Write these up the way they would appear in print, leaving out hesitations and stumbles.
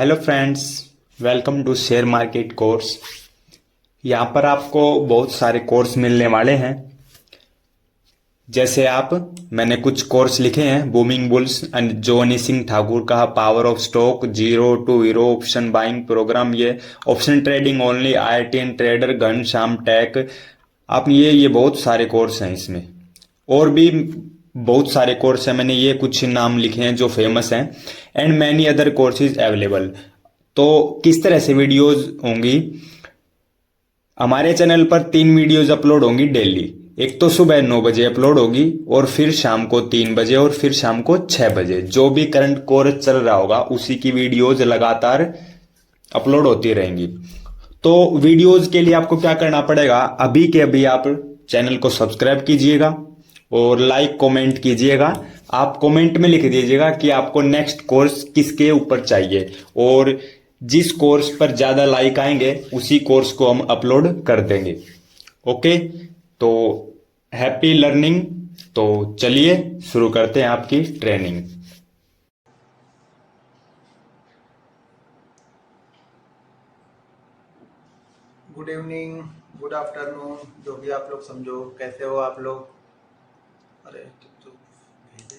Hello friends, welcome to share market course. यहाँ पर आपको बहुत सारे कोर्स मिलने वाले हैं। जैसे मैंने कुछ कोर्स लिखे हैं। Booming bulls and Jonny Singh Thakur का power of stock, zero to hero option buying program, ये option trading only, IITN trader, Ghanshyam tech. आप ये बहुत सारे कोर्स हैं इसमें। और भी बहुत सारे कोर्स हैं, मैंने ये कुछ नाम लिखे हैं जो फेमस हैं। And many other courses available. तो किस तरह से वीडियोस होंगी? हमारे चैनल पर 3 वीडियोस अपलोड होंगी डेली। एक तो सुबह 9 बजे अपलोड होगी, और फिर शाम को 3 बजे, और फिर शाम को 6 बजे। जो भी करंट कोर्स चल रहा होगा उसी की वीडियोस लगातार अपलोड होती रहेंगी। तो वीडियोस के लिए आपको क्या करना पड़ेगा? अभी के अभी आप चैनल को सब्सक्राइब कीजिएगा और लाइक कमेंट कीजिएगा। आप कमेंट में लिख दीजिएगा कि आपको नेक्स्ट कोर्स किसके ऊपर चाहिए, और जिस कोर्स पर ज़्यादा लाइक आएंगे उसी कोर्स को हम अपलोड कर देंगे। ओके, तो हैप्पी लर्निंग। तो चलिए शुरू करते हैं आपकी training. Good evening, good afternoon, जो भी आप लोग समझो। कैसे हो आप लोग? अरे तो भेजे।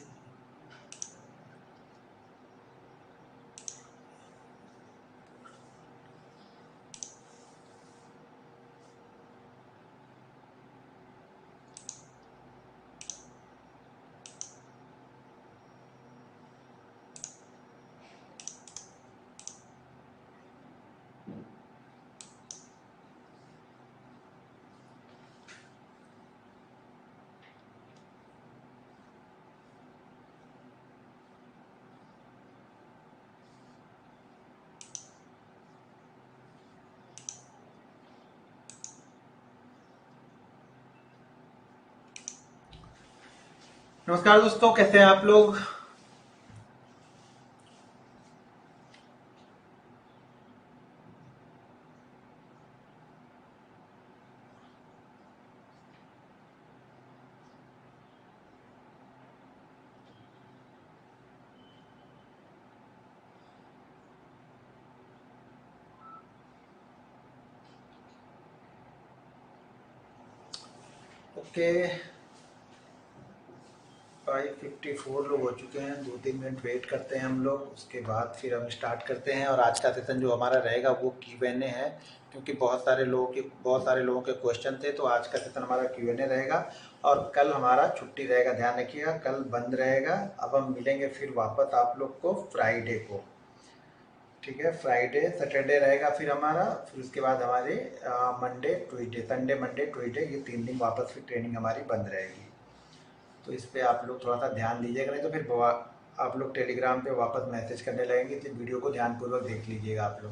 नमस्कार दोस्तों, कैसे हैं आप लोग? ओके, 5:54 लोग हो चुके हैं। 2-3 मिनट वेट करते हैं हम लोग, उसके बाद फिर हम स्टार्ट करते हैं। और आज का सेशन जो हमारा रहेगा वो Q&A है, क्योंकि बहुत सारे लोगों के क्वेश्चन थे। तो आज का सेशन हमारा Q&A रहेगा। और कल हमारा छुट्टी रहेगा, ध्यान रखिएगा, कल बंद रहेगा। अब हम मिलेंगे फिर वापस आप लोग को फ्राइडे को। ठीक है, फ्राइडे सैटरडे रहेगा फिर हमारा। फिर उसके बाद हमारे Monday Tuesday, Sunday Monday Tuesday, ये 3 दिन वापस फिर ट्रेनिंग हमारी बंद रहेगी। तो इस पे आप लोग थोड़ा सा ध्यान दीजिएगा, नहीं तो फिर आप लोग टेलीग्राम पे वापस मैसेज करने लगेंगे। तो वीडियो को ध्यानपूर्वक देख लीजिएगा आप लोग।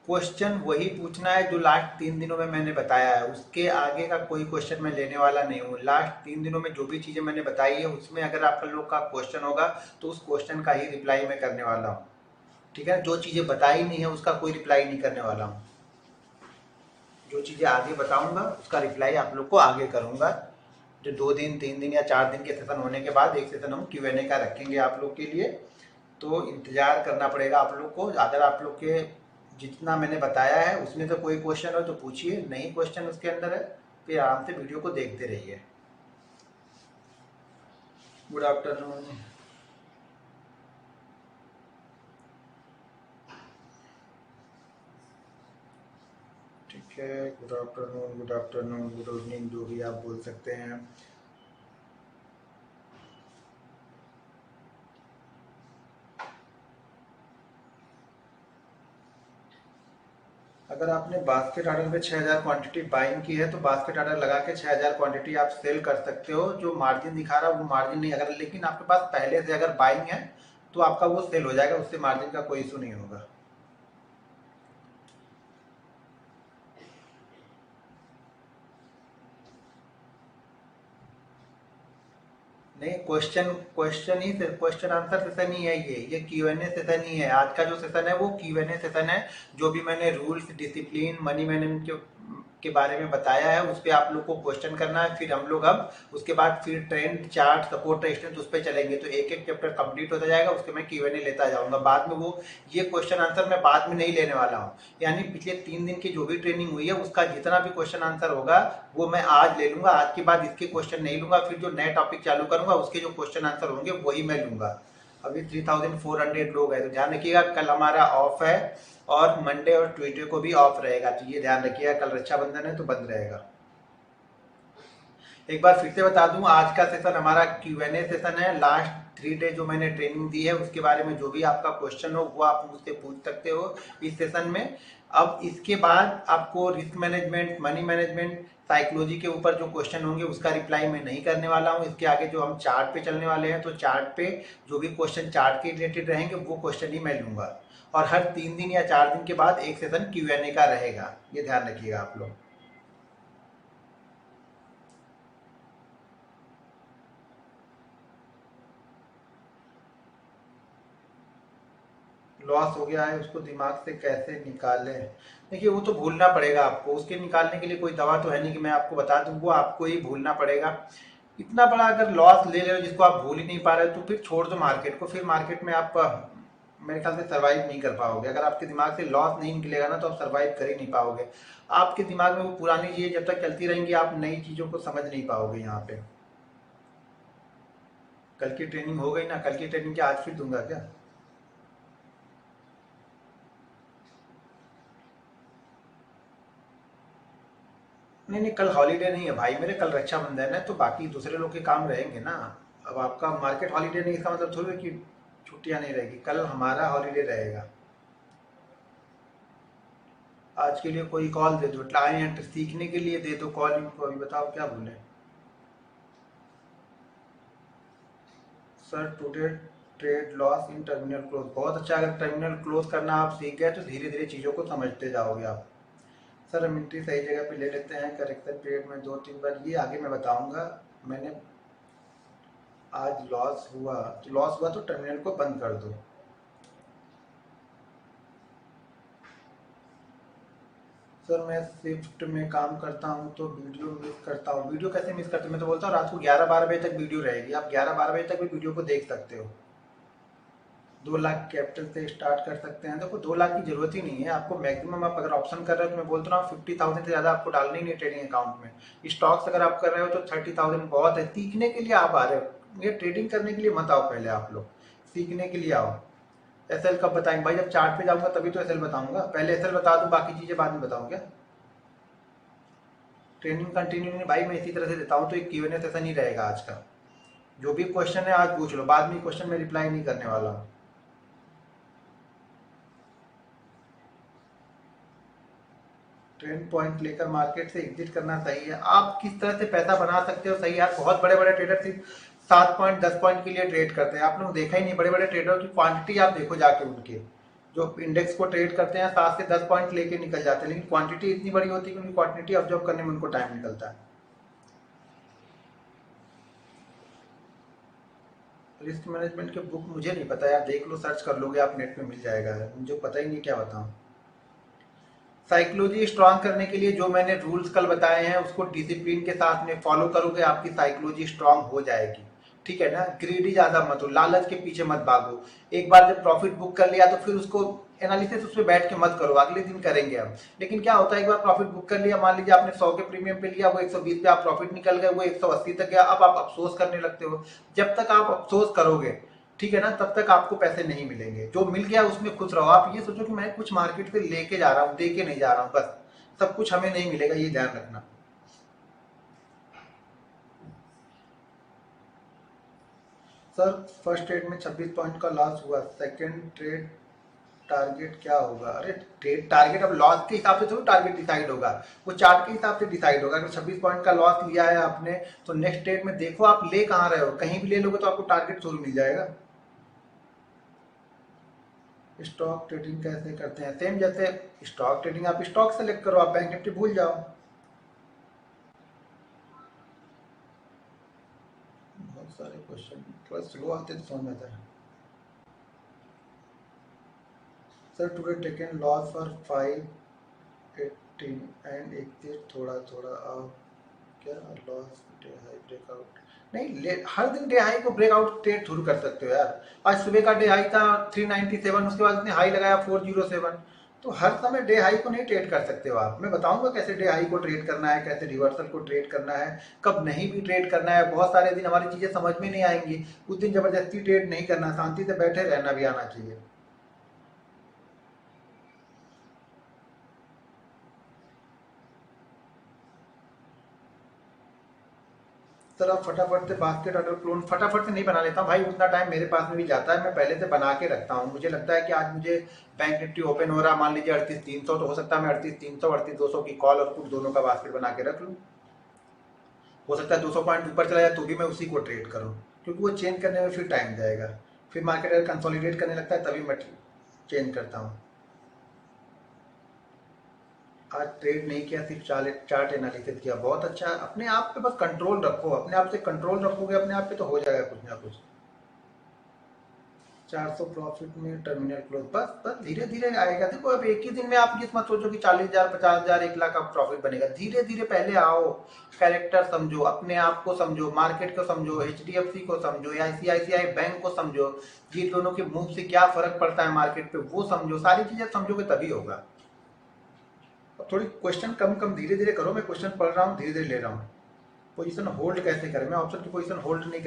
क्वेश्चन वही पूछना है जो लास्ट 3 दिनों में मैंने बताया है। उसके आगे का कोई क्वेश्चन मैं लेने वाला नहीं हूँ। लास्ट 3 दिनों में जो भी चीज़ें मैंने बताई है उसमें अगर आप लोग का क्वेश्चन होगा तो उस क्वेश्चन का ही रिप्लाई मैं करने वाला हूँ। ठीक है, जो चीज़ें बताई नहीं है उसका कोई रिप्लाई नहीं करने वाला हूँ। जो चीज़ें आगे बताऊंगा उसका रिप्लाई आप लोग को आगे करूंगा। जो 2 दिन 3 दिन या 4 दिन के सेशन होने के बाद एक सेशन हम Q&A का रखेंगे आप लोग के लिए। तो इंतजार करना पड़ेगा आप लोग को। अगर आप लोग के जितना मैंने बताया है उसमें से कोई क्वेश्चन हो तो पूछिए, नहीं क्वेश्चन उसके अंदर है फिर आराम से वीडियो को देखते रहिए। Good afternoon. ठीक है, good afternoon, good afternoon, good evening, जो भी आप बोल सकते हैं। अगर आपने बास्केट ऑर्डर पे 6000 क्वांटिटी बाइंग की है तो बास्केट ऑर्डर लगा के 6000 क्वांटिटी आप सेल कर सकते हो। जो मार्जिन दिखा रहा है वो मार्जिन नहीं, अगर लेकिन आपके पास पहले से अगर बाइंग है तो आपका वो सेल हो जाएगा, उससे मार्जिन का कोई इशू नहीं होगा। नहीं, क्वेश्चन आंसर सेशन ही है ये Q&A सेशन ही है। आज का जो सेशन है वो Q&A सेशन है। जो भी मैंने रूल्स, डिसिप्लिन, मनी मैनेजमेंट के बारे में बताया है, उस पर आप लोग को क्वेश्चन करना है। फिर हम लोग अब उसके बाद फिर ट्रेंड चार्ट, सपोर्ट रेजिस्टेंस, उस पर चलेंगे। तो एक एक चैप्टर कंप्लीट होता जाएगा, उसके मैं Q&A लेता जाऊंगा। बाद में वो ये क्वेश्चन आंसर मैं बाद में नहीं लेने वाला हूँ, यानी पिछले 3 दिन की जो भी ट्रेनिंग हुई है उसका जितना भी क्वेश्चन आंसर होगा वो मैं आज ले लूंगा। आज के बाद इसके क्वेश्चन नहीं लूंगा, फिर जो नए टॉपिक चालू करूंगा उसके जो क्वेश्चन आंसर होंगे वही मैं लूंगा। अभी 3400 लोग हैं, तो ध्यान रखिएगा कल हमारा ऑफ है और मंडे और ट्यूसडे को भी ऑफ रहेगा, तो ये ध्यान रखिएगा। कल रक्षाबंधन है तो बंद रहेगा। एक बार फिर से बता दूं, आज का सेशन हमारा Q&A सेशन है। लास्ट 3 डे जो मैंने ट्रेनिंग दी है उसके बारे में जो भी आपका क्वेश्चन हो वो आप मुझसे पूछ सकते हो इस सेशन में। अब इसके बाद आपको risk management, money management, psychology के ऊपर जो क्वेश्चन होंगे उसका रिप्लाई मैं नहीं करने वाला हूं। इसके आगे जो हम चार्ट पे चलने वाले हैं, तो चार्ट पे जो भी क्वेश्चन चार्ट के रिलेटेड रहेंगे वो क्वेश्चन ही मैं लूंगा। और हर 3 दिन या 4 दिन के बाद एक सेशन Q&A का रहेगा, ये ध्यान रखिएगा आप लोग। लॉस हो गया है उसको दिमाग से कैसे निकालें? देखिए वो तो भूलना पड़ेगा आपको, उसके निकालने के लिए कोई दवा तो है नहीं कि मैं आपको बता दूं, वो आपको ही भूलना पड़ेगा। इतना बड़ा अगर लॉस ले रहे हो जिसको आप भूल ही नहीं पा रहे हो तो फिर छोड़ दो मार्केट को। फिर मार्केट में आप मेरे ख्याल से सर्वाइव नहीं कर पाओगे। अगर आपके दिमाग से लॉस नहीं निकलेगा ना तो आप सर्वाइव कर ही नहीं पाओगे। आपके दिमाग में वो पुरानी चीजें जब तक चलती रहेंगी आप नई चीजों को समझ नहीं पाओगे। यहाँ पे कल की ट्रेनिंग हो गई ना, कल की ट्रेनिंग क्या आज फिर दूंगा क्या? नहीं नहीं, कल हॉलीडे नहीं है भाई मेरे, कल रक्षाबंधन है तो बाकी दूसरे लोग के काम रहेंगे ना। अब आपका मार्केट हॉलीडे नहीं, इसका मतलब थोड़ी है कि छुट्टियां नहीं रहेगी। कल हमारा हॉलीडे रहेगा। आज के लिए कोई कॉल दे दो, क्लाइंट सीखने के लिए दे दो कॉल इनको, अभी बताओ क्या बोले। Sir today trade loss in terminal close, बहुत अच्छा। अगर टर्मिनल क्लोज करना आप सीख गए तो धीरे धीरे चीज़ों को समझते जाओगे आप। सर हम एंट्री सही जगह पे ले लेते हैं, करेक्शन पीरियड में 2-3 बार, ये आगे मैं बताऊंगा। मैंने आज लॉस हुआ तो टर्मिनल को बंद कर दो। सर मैं शिफ्ट में काम करता हूँ तो वीडियो मिस करता हूँ। वीडियो कैसे मिस करते हो? मैं तो बोलता हूँ रात को 11-12 बजे तक वीडियो रहेगी, आप 11-12 बजे तक भी वीडियो को देख सकते हो। 2 लाख कैपिटल से स्टार्ट कर सकते हैं। देखो 2 लाख की जरूरत ही नहीं है आपको। मैक्सिमम आप अगर ऑप्शन कर रहे हो तो मैं बोलता हूँ 50,000 से ज़्यादा आपको डालनी नहीं ट्रेडिंग अकाउंट में। स्टॉक्स अगर आप कर रहे हो तो 30,000 बहुत है। सीखने के लिए आप आ रहे हो, ये ट्रेडिंग करने के लिए मत आओ, पहले आप लोग सीखने के लिए आओ। एसएल कब बताएंगे भाई? जब चार्ट पे जाऊंगा तभी तो एसएल बताऊंगा। पहले एसएल बता दूं, बाकी चीजें बाद में बताऊं क्या? ट्रेनिंग कंटिन्यू नहीं भाई, मैं इसी तरह से देता हूँ। तो एक Q&A सेशन ही रहेगा आज का। जो भी क्वेश्चन है आज पूछ लो, बाद में क्वेश्चन में रिप्लाई नहीं करने वाला हूँ। ट्रेंड पॉइंट लेकर मार्केट से एग्जिट करना सही है? आप किस तरह से पैसा बना सकते हो सही है। बहुत बड़े बड़े ट्रेडर सिर्फ 7 पॉइंट 10 पॉइंट के लिए ट्रेड करते हैं। आप लोग देखा ही नहीं, बड़े बड़े ट्रेडर की क्वांटिटी आप देखो जाके, उनके जो इंडेक्स को ट्रेड करते हैं 7 से 10 पॉइंट लेके निकल जाते हैं, लेकिन क्वांटिटी इतनी बड़ी होती है कि उनकी क्वांटिटी ऑब्जर्व करने में उनको टाइम निकलता है। रिस्क मैनेजमेंट के बुक मुझे नहीं पता यार, देख लो, सर्च कर लोगे आप, नेट में मिल जाएगा। मुझे पता ही नहीं क्या बताऊं। साइकोलॉजी स्ट्रांग करने के लिए जो मैंने रूल्स कल बताए हैं उसको डिसिप्लिन के साथ में फॉलो करोगे, आपकी साइकोलॉजी स्ट्रांग हो जाएगी। ठीक है ना? ग्रीडी ज्यादा मत हो, लालच के पीछे मत भागो। एक बार जब प्रॉफिट बुक कर लिया तो फिर उसको एनालिसिस उस पर बैठ के मत करो, अगले दिन करेंगे हम। लेकिन क्या होता है, एक बार प्रॉफिट बुक कर लिया, मान लीजिए आपने 100 के प्रीमियम पे लिया, वो 120 पे आप प्रॉफिट निकल गए, वो 180 तक गया, अब आप अफसोस करने लगते हो। जब तक आप अफसोस करोगे, ठीक है ना, तब तक आपको पैसे नहीं मिलेंगे। जो मिल गया उसमें खुश रहो। आप ये सोचो कि मैं कुछ मार्केट से लेके जा रहा हूँ, दे के नहीं जा रहा हूँ, बस सब कुछ हमें नहीं मिलेगा, ये ध्यान रखना। सर फर्स्ट ट्रेड में 26 पॉइंट का लॉस हुआ, सेकंड ट्रेड टारगेट क्या होगा? अरे ट्रेड टारगेट अब लॉस के हिसाब से थोड़ी टारगेट डिसाइड होगा, वो चार्ट के हिसाब से डिसाइड होगा। अगर 26 पॉइंट का लॉस लिया है आपने तो नेक्स्ट ट्रेड में देखो आप ले कहाँ रहे हो, कहीं भी ले लोगे तो आपको टारगेट जरूर मिल जाएगा। स्टॉक ट्रेडिंग कैसे करते हैं? सेम जैसे स्टॉक ट्रेडिंग, आप स्टॉक सेलेक्ट करो, आप बैंक निफ्टी भूल जाओ। बहुत सारे क्वेश्चन थोड़ा स्लो आते तो समझ में आता है। Sir today taken loss for 5 team and exit थोड़ा थोड़ा क्या लॉस डे हाई ब्रेकआउट नहीं हर दिन डे हाई को ब्रेकआउट ट्रेड थ्रू कर सकते हो यार। आज सुबह का डे हाई था 397, उसके बाद इसने हाई लगाया 407। तो हर समय डे हाई को नहीं ट्रेड कर सकते हो आप। मैं बताऊंगा कैसे डे हाई को ट्रेड करना है, कैसे रिवर्सल को ट्रेड करना है, कब नहीं भी ट्रेड करना है। बहुत सारे दिन हमारी चीजें समझ में नहीं आएंगी, उस दिन जबरदस्ती ट्रेड नहीं करना, शांति से बैठे रहना भी आना चाहिए। सर आप फटाफट से बास्केट ऑर्डर क्लोन फटाफट से नहीं बना लेता हूँ भाई, उतना टाइम मेरे पास में भी जाता है। मैं पहले से बना के रखता हूँ। मुझे लगता है कि आज मुझे बैंक निफ्टी ओपन हो रहा, मान लीजिए 38,300, तो हो सकता है मैं 38,300 38,200 की कॉल और पुट दोनों का बास्केट बना के रख लूँ। हो सकता है 200 पॉइंट ऊपर चला जाए तो भी मैं उसी को ट्रेड करूँ, क्योंकि वो चेंज करने में फिर टाइम जाएगा। फिर मार्केट अगर कंसोलिडेट करने लगता है तभी मैं चेंज करता हूँ। आज ट्रेड नहीं किया, सिर्फ चार्ट एनालिसिस किया, बहुत अच्छा। अपने आप पे बस कंट्रोल रखो, अपने आप से कंट्रोल रखोगे अपने आप पे तो हो जाएगा कुछ ना कुछ। 400 प्रॉफिट में टर्मिनल क्लोज, बस बस धीरे धीरे आएगा। देखो अब एक ही दिन में आप ये मत सोचो कि 40,000 50,000 1 लाख का प्रॉफिट बनेगा। धीरे धीरे पहले आओ, कैरेक्टर समझो, अपने आप को समझो, मार्केट को समझो, HDFC को समझो, ICICI बैंक को समझो, ये दोनों के मूव से क्या फर्क पड़ता है मार्केट पे वो समझो। सारी चीजें समझोगे तभी होगा। अब थोड़ी क्वेश्चन कम कम धीरे धीरे करो। मैं क्वेश्चन पढ़ रहा हूँ, धीरे धीरे ले रहा हूँ। पोजीशन होल्ड कैसे करें, मैं ऑप्शन की पोजीशन होल्ड नहीं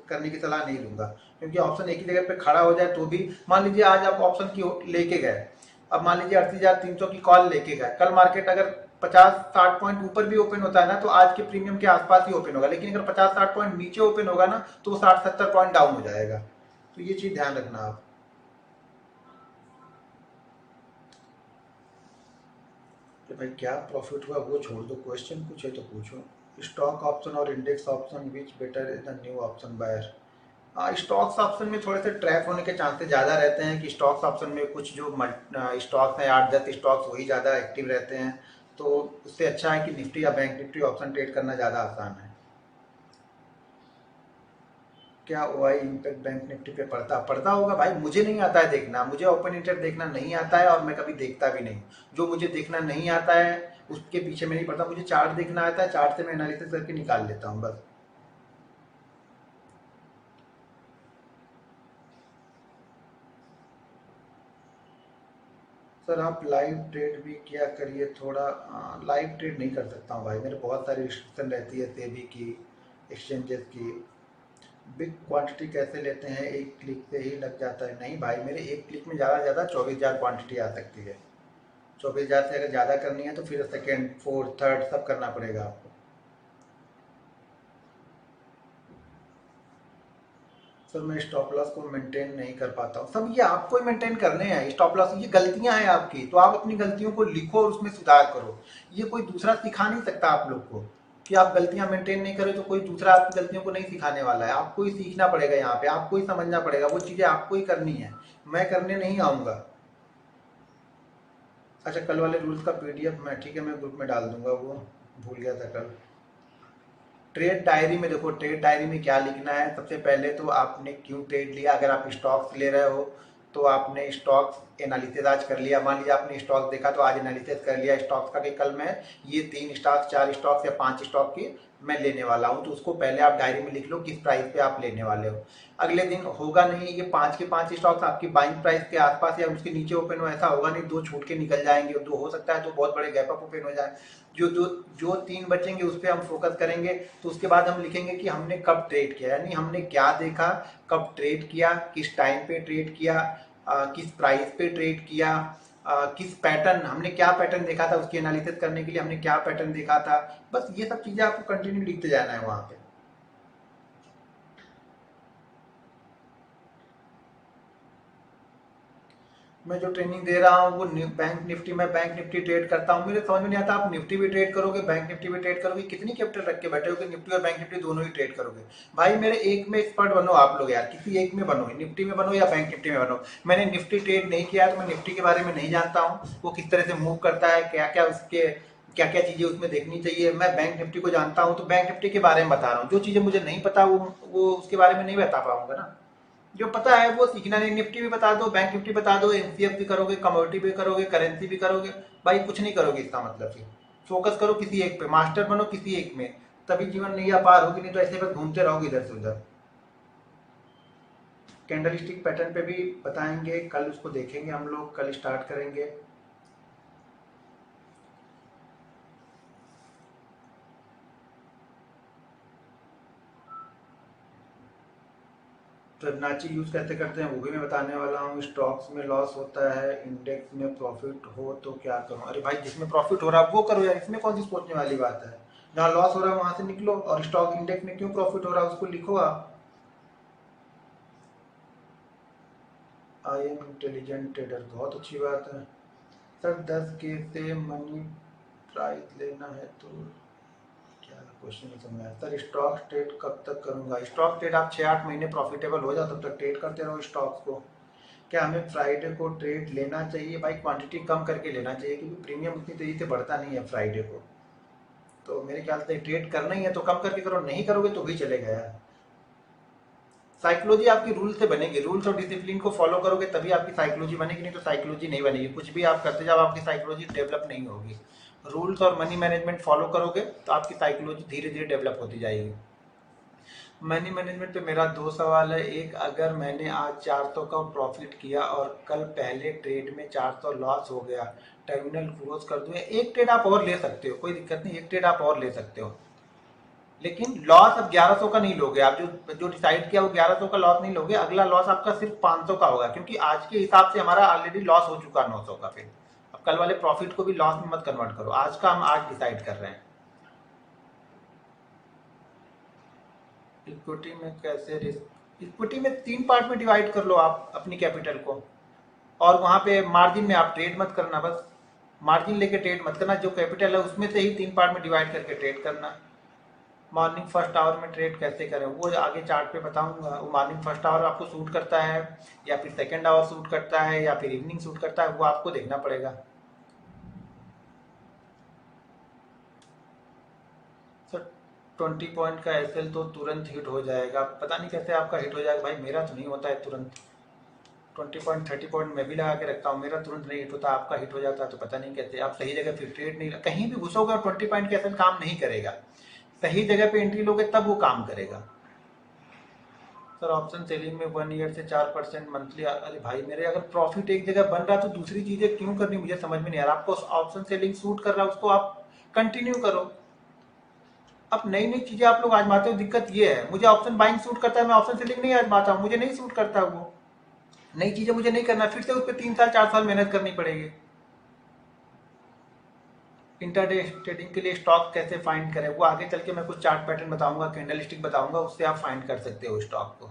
करने की सलाह नहीं दूंगा, क्योंकि ऑप्शन एक ही जगह पे खड़ा हो जाए तो भी, मान लीजिए आज आप ऑप्शन की लेके गए, अब मान लीजिए 38,300 की कॉल लेके गए, कल मार्केट अगर 50-60 पॉइंट ऊपर भी ओपन होता है ना तो आज के प्रीमियम के आसपास ही ओपन होगा, लेकिन अगर 50-60 पॉइंट नीचे ओपन होगा ना तो वो 60-70 पॉइंट डाउन हो जाएगा। तो ये चीज ध्यान रखना आप। कि भाई क्या प्रॉफिट हुआ वो छोड़ दो, क्वेश्चन पूछे तो पूछो। स्टॉक ऑप्शन और index option which better is the new option buyer. हाँ, स्टॉक्स ऑप्शन में थोड़े से ट्रैप होने के चांसेस ज़्यादा रहते हैं कि स्टॉक्स ऑप्शन में कुछ जो स्टॉक्स हैं 8-10 स्टॉक्स वही ज़्यादा एक्टिव रहते हैं। तो उससे अच्छा है कि निफ्टी या बैंक निफ्टी ऑप्शन ट्रेड करना ज़्यादा आसान है। क्या OI इम्पैक्ट बैंक निफ्टी पे पड़ता होगा भाई, मुझे नहीं आता है देखना, मुझे ओपन इंटरेस्ट देखना नहीं आता है और मैं कभी देखता भी नहीं। जो मुझे देखना नहीं आता है उसके पीछे में नहीं पड़ता, मुझे चार्ट देखना आता है, चार्ट से मैं एनालिसिस करके निकाल लेता हूँ बस। सर आप लाइव ट्रेड भी किया करिए थोड़ा। लाइव ट्रेड नहीं कर सकता हूँ भाई, मेरे बहुत सारी रिस्ट्रिक्शन रहती है सेबी की, एक्सचेंजेस की। बिग क्वांटिटी कैसे लेते हैं, एक क्लिक से ही लग जाता है? नहीं भाई, मेरे एक क्लिक में ज़्यादा से ज़्यादा 24,000 क्वांटिटी आ सकती है। 24,000 से अगर ज़्यादा करनी है तो फिर सेकेंड फोर्थ थर्ड सब करना पड़ेगा आपको। सर मैं स्टॉप लॉस को मेंटेन नहीं कर पाता हूँ। सब ये आपको ही मेंटेन करने हैं स्टॉप लॉस, ये गलतियां हैं आपकी, तो आप अपनी गलतियों को लिखो और उसमें सुधार करो। ये कोई दूसरा सिखा नहीं सकता आप लोग को कि आप गलतियां मेंटेन नहीं करें, तो कोई दूसरा आपकी गलतियों को नहीं सिखाने वाला है। आपको ही सीखना पड़ेगा, यहाँ पे आपको ही समझना पड़ेगा, वो चीजें आपको ही करनी है, मैं करने नहीं आऊंगा। अच्छा, कल वाले रूल्स का PDF मैं, ठीक है, मैं ग्रुप में डाल दूंगा, वो भूल गया था कल। ट्रेड डायरी में देखो, ट्रेड डायरी में क्या लिखना है, सबसे पहले तो आपने क्यों ट्रेड लिया। अगर आप स्टॉक्स ले रहे हो तो आपने स्टॉक्स एनालिसिस आज कर लिया, मान लीजिए आपने स्टॉक्स देखा तो आज एनालिसिस कर लिया स्टॉक्स का कि कल मैं ये 3 स्टॉक्स 4 स्टॉक्स या 5 स्टॉक की मैं लेने वाला हूँ, तो उसको पहले आप डायरी में लिख लो किस प्राइस पे आप लेने वाले हो। अगले दिन होगा नहीं ये 5 के 5 स्टॉक्स आपकी बाइंग प्राइस के आसपास या उसके नीचे ओपन हो, ऐसा होगा नहीं, 2 छूट के निकल जाएंगे, 2 हो सकता है तो बहुत बड़े गैप अप ओपन हो जाए। जो जो जो 3 बचेंगे उस पर हम फोकस करेंगे। तो उसके बाद हम लिखेंगे कि हमने कब ट्रेड किया, यानी हमने क्या देखा, कब ट्रेड किया, किस टाइम पे ट्रेड किया, किस प्राइस पे ट्रेड किया, किस पैटर्न, हमने क्या पैटर्न देखा था, उसकी एनालिसिस करने के लिए हमने क्या पैटर्न देखा था। बस ये सब चीजें आपको कंटिन्यू लिखते जाना है वहां पे। मैं जो ट्रेनिंग दे रहा हूँ वो बैंक निफ्टी, मैं बैंक निफ्टी ट्रेड करता हूँ। मेरे समझ में नहीं आता आप निफ्टी भी ट्रेड करोगे बैंक निफ्टी भी ट्रेड करोगे, कितनी कैपिटल रख के बैठे हो कि निफ्टी और बैंक निफ्टी दोनों ही ट्रेड करोगे। भाई मेरे एक में एक्सपर्ट बनो आप लोग यार, किसी एक में बनो, निफ्टी में बनो या बैंक निफ्टी में बनो। मैंने निफ्टी ट्रेड नहीं किया तो मैं निफ्टी के बारे में नहीं जानता हूँ, वो किस तरह से मूव करता है, क्या क्या उसके क्या क्या चीजें उसमें देखनी चाहिए। मैं बैंक निफ्टी को जानता हूँ तो बैंक निफ्टी के बारे में बता रहा हूँ, जो चीजें मुझे नहीं पता वो उसके बारे में नहीं बता पाऊंगा ना। जो पता है वो सीखना नहीं। निफ्टी भी बता दो, बैंक निफ्टी बता दो, एनसीएफ भी करोगे, कमोडिटी भी करोगे, करेंसी भी करोगे, भाई कुछ नहीं करोगे इसका मतलब। फिर फोकस करो किसी एक पे, मास्टर बनो किसी एक में, तभी जीवन नैया पार होगी, नहीं तो ऐसे बस घूमते रहोगे इधर से उधर। कैंडल स्टिक पैटर्न पे भी बताएंगे, कल उसको देखेंगे हम लोग, कल स्टार्ट करेंगे। फिबोनाची यूज कैसे करते हैं वो भी मैं बताने वाला हूँ। स्टॉक्स में लॉस होता है, इंडेक्स में प्रॉफिट हो तो क्या करूँ? अरे भाई जिसमें प्रॉफिट हो रहा है वो करो यार, इसमें कौन सी सोचने वाली बात है। जहाँ लॉस हो रहा है वहां से निकलो, और स्टॉक इंडेक्स में क्यों प्रॉफिट हो रहा है उसको लिखो आप। आई एम इंटेलिजेंट ट्रेडर, बहुत अच्छी बात है सर। 10K से मनी प्राइस लेना है तो क्या क्वेश्चन नहीं समझ आया सर। स्टॉक ट्रेड कब तक करूंगा? स्टॉक ट्रेड आप 6-8 महीने प्रॉफिटेबल हो जाओ तब तक ट्रेड करते रहो स्टॉक्स को। क्या हमें फ्राइडे को ट्रेड लेना चाहिए? भाई क्वांटिटी कम करके लेना चाहिए, क्योंकि प्रीमियम उतनी तेजी से बढ़ता नहीं है फ्राइडे को। तो मेरे ख्याल से ट्रेड करना ही है तो कम करके करो, नहीं करोगे तो भी चलेगा यार। साइकोलॉजी आपकी रूल से बनेगी, रूल्स और डिसिप्लिन को फॉलो करोगे तभी आपकी साइकोलॉजी बनेगी, नहीं तो साइकोलॉजी नहीं बनेगी। कुछ भी आप करते जाओ आपकी साइकोलॉजी डेवलप नहीं होगी। रूल्स और मनी मैनेजमेंट फॉलो करोगे तो आपकी साइकोलॉजी धीरे धीरे डेवलप होती जाएगी। मनी मैनेजमेंट पे मेरा 2 सवाल है। एक, अगर मैंने आज 400 का प्रॉफिट किया और कल पहले ट्रेड में 400 लॉस हो गया, टर्मिनल क्लोज कर दूं? एक ट्रेड आप और ले सकते हो, कोई दिक्कत नहीं, एक ट्रेड आप और ले सकते हो, लेकिन लॉस अब 1100 का नहीं लोगे आप। जो जो डिसाइड किया वो 1100 का लॉस नहीं लोगे, अगला लॉस आपका सिर्फ 500 का होगा, क्योंकि आज के हिसाब से हमारा ऑलरेडी लॉस हो चुका 900 का। फिर अब कल वाले प्रॉफिट को भी लॉस में मत कन्वर्ट करो, आज का हम आज डिसाइड कर रहे हैं। इक्विटी में कैसे रिस्क? इक्विटी में 3 पार्ट में डिवाइड कर लो आप अपनी कैपिटल को, और वहां पे मार्जिन में आप ट्रेड मत करना, बस मार्जिन लेके ट्रेड मत करना, जो कैपिटल है उसमें से ही 3 पार्ट में डिवाइड करके ट्रेड करना। मॉर्निंग फर्स्ट आवर में ट्रेड कैसे करें वो आगे चार्ट पे बताऊंगा। वो मॉर्निंग फर्स्ट आवर आपको सूट करता है या फिर सेकेंड आवर सूट करता है या फिर इवनिंग सूट करता है, वो आपको देखना पड़ेगा। सर 20 पॉइंट का एसएल तो तुरंत हिट हो जाएगा, पता नहीं कैसे आपका हिट हो जाएगा भाई, मेरा तो नहीं होता है तुरंत। 20 पॉइंट 30 पॉइंट मैं भी लगा के रखता हूँ, मेरा तुरंत नहीं हिट होता, आपका हिट हो जाता है तो पता नहीं कैसे। आप सही जगह फिर ट्रेड नहीं, कहीं भी घुसोगे और 20 पॉइंट का एसएल काम नहीं करेगा। सही जगह पे एंट्री लोगे तब वो काम करेगा। सर ऑप्शन सेलिंग में 1 ईयर से 4% मंथली, अरे भाई मेरे अगर प्रॉफिट एक जगह बन रहा है तो दूसरी चीजें क्यों करनी, मुझे समझ में नहीं आ रहा। आपको ऑप्शन सेलिंग सूट कर रहा है उसको आप कंटिन्यू करो। अब नई नई चीजें आप लोग आजमाते हो, दिक्कत ये है मुझे ऑप्शन बाइंग सूट करता है, मैं ऑप्शन सेलिंग नहीं आजमाता हूँ, मुझे नहीं सूट करता वो। नई चीजें मुझे नहीं करना, फिर से उस पर 3 साल 4 साल मेहनत करनी पड़ेगी। इंटरडे ट्रेडिंग के लिए स्टॉक कैसे फाइंड करें वो आगे चल के मैं कुछ चार्ट पैटर्न बताऊंगा, कैंडल स्टिक बताऊंगा, उससे आप फाइंड कर सकते हो स्टॉक को।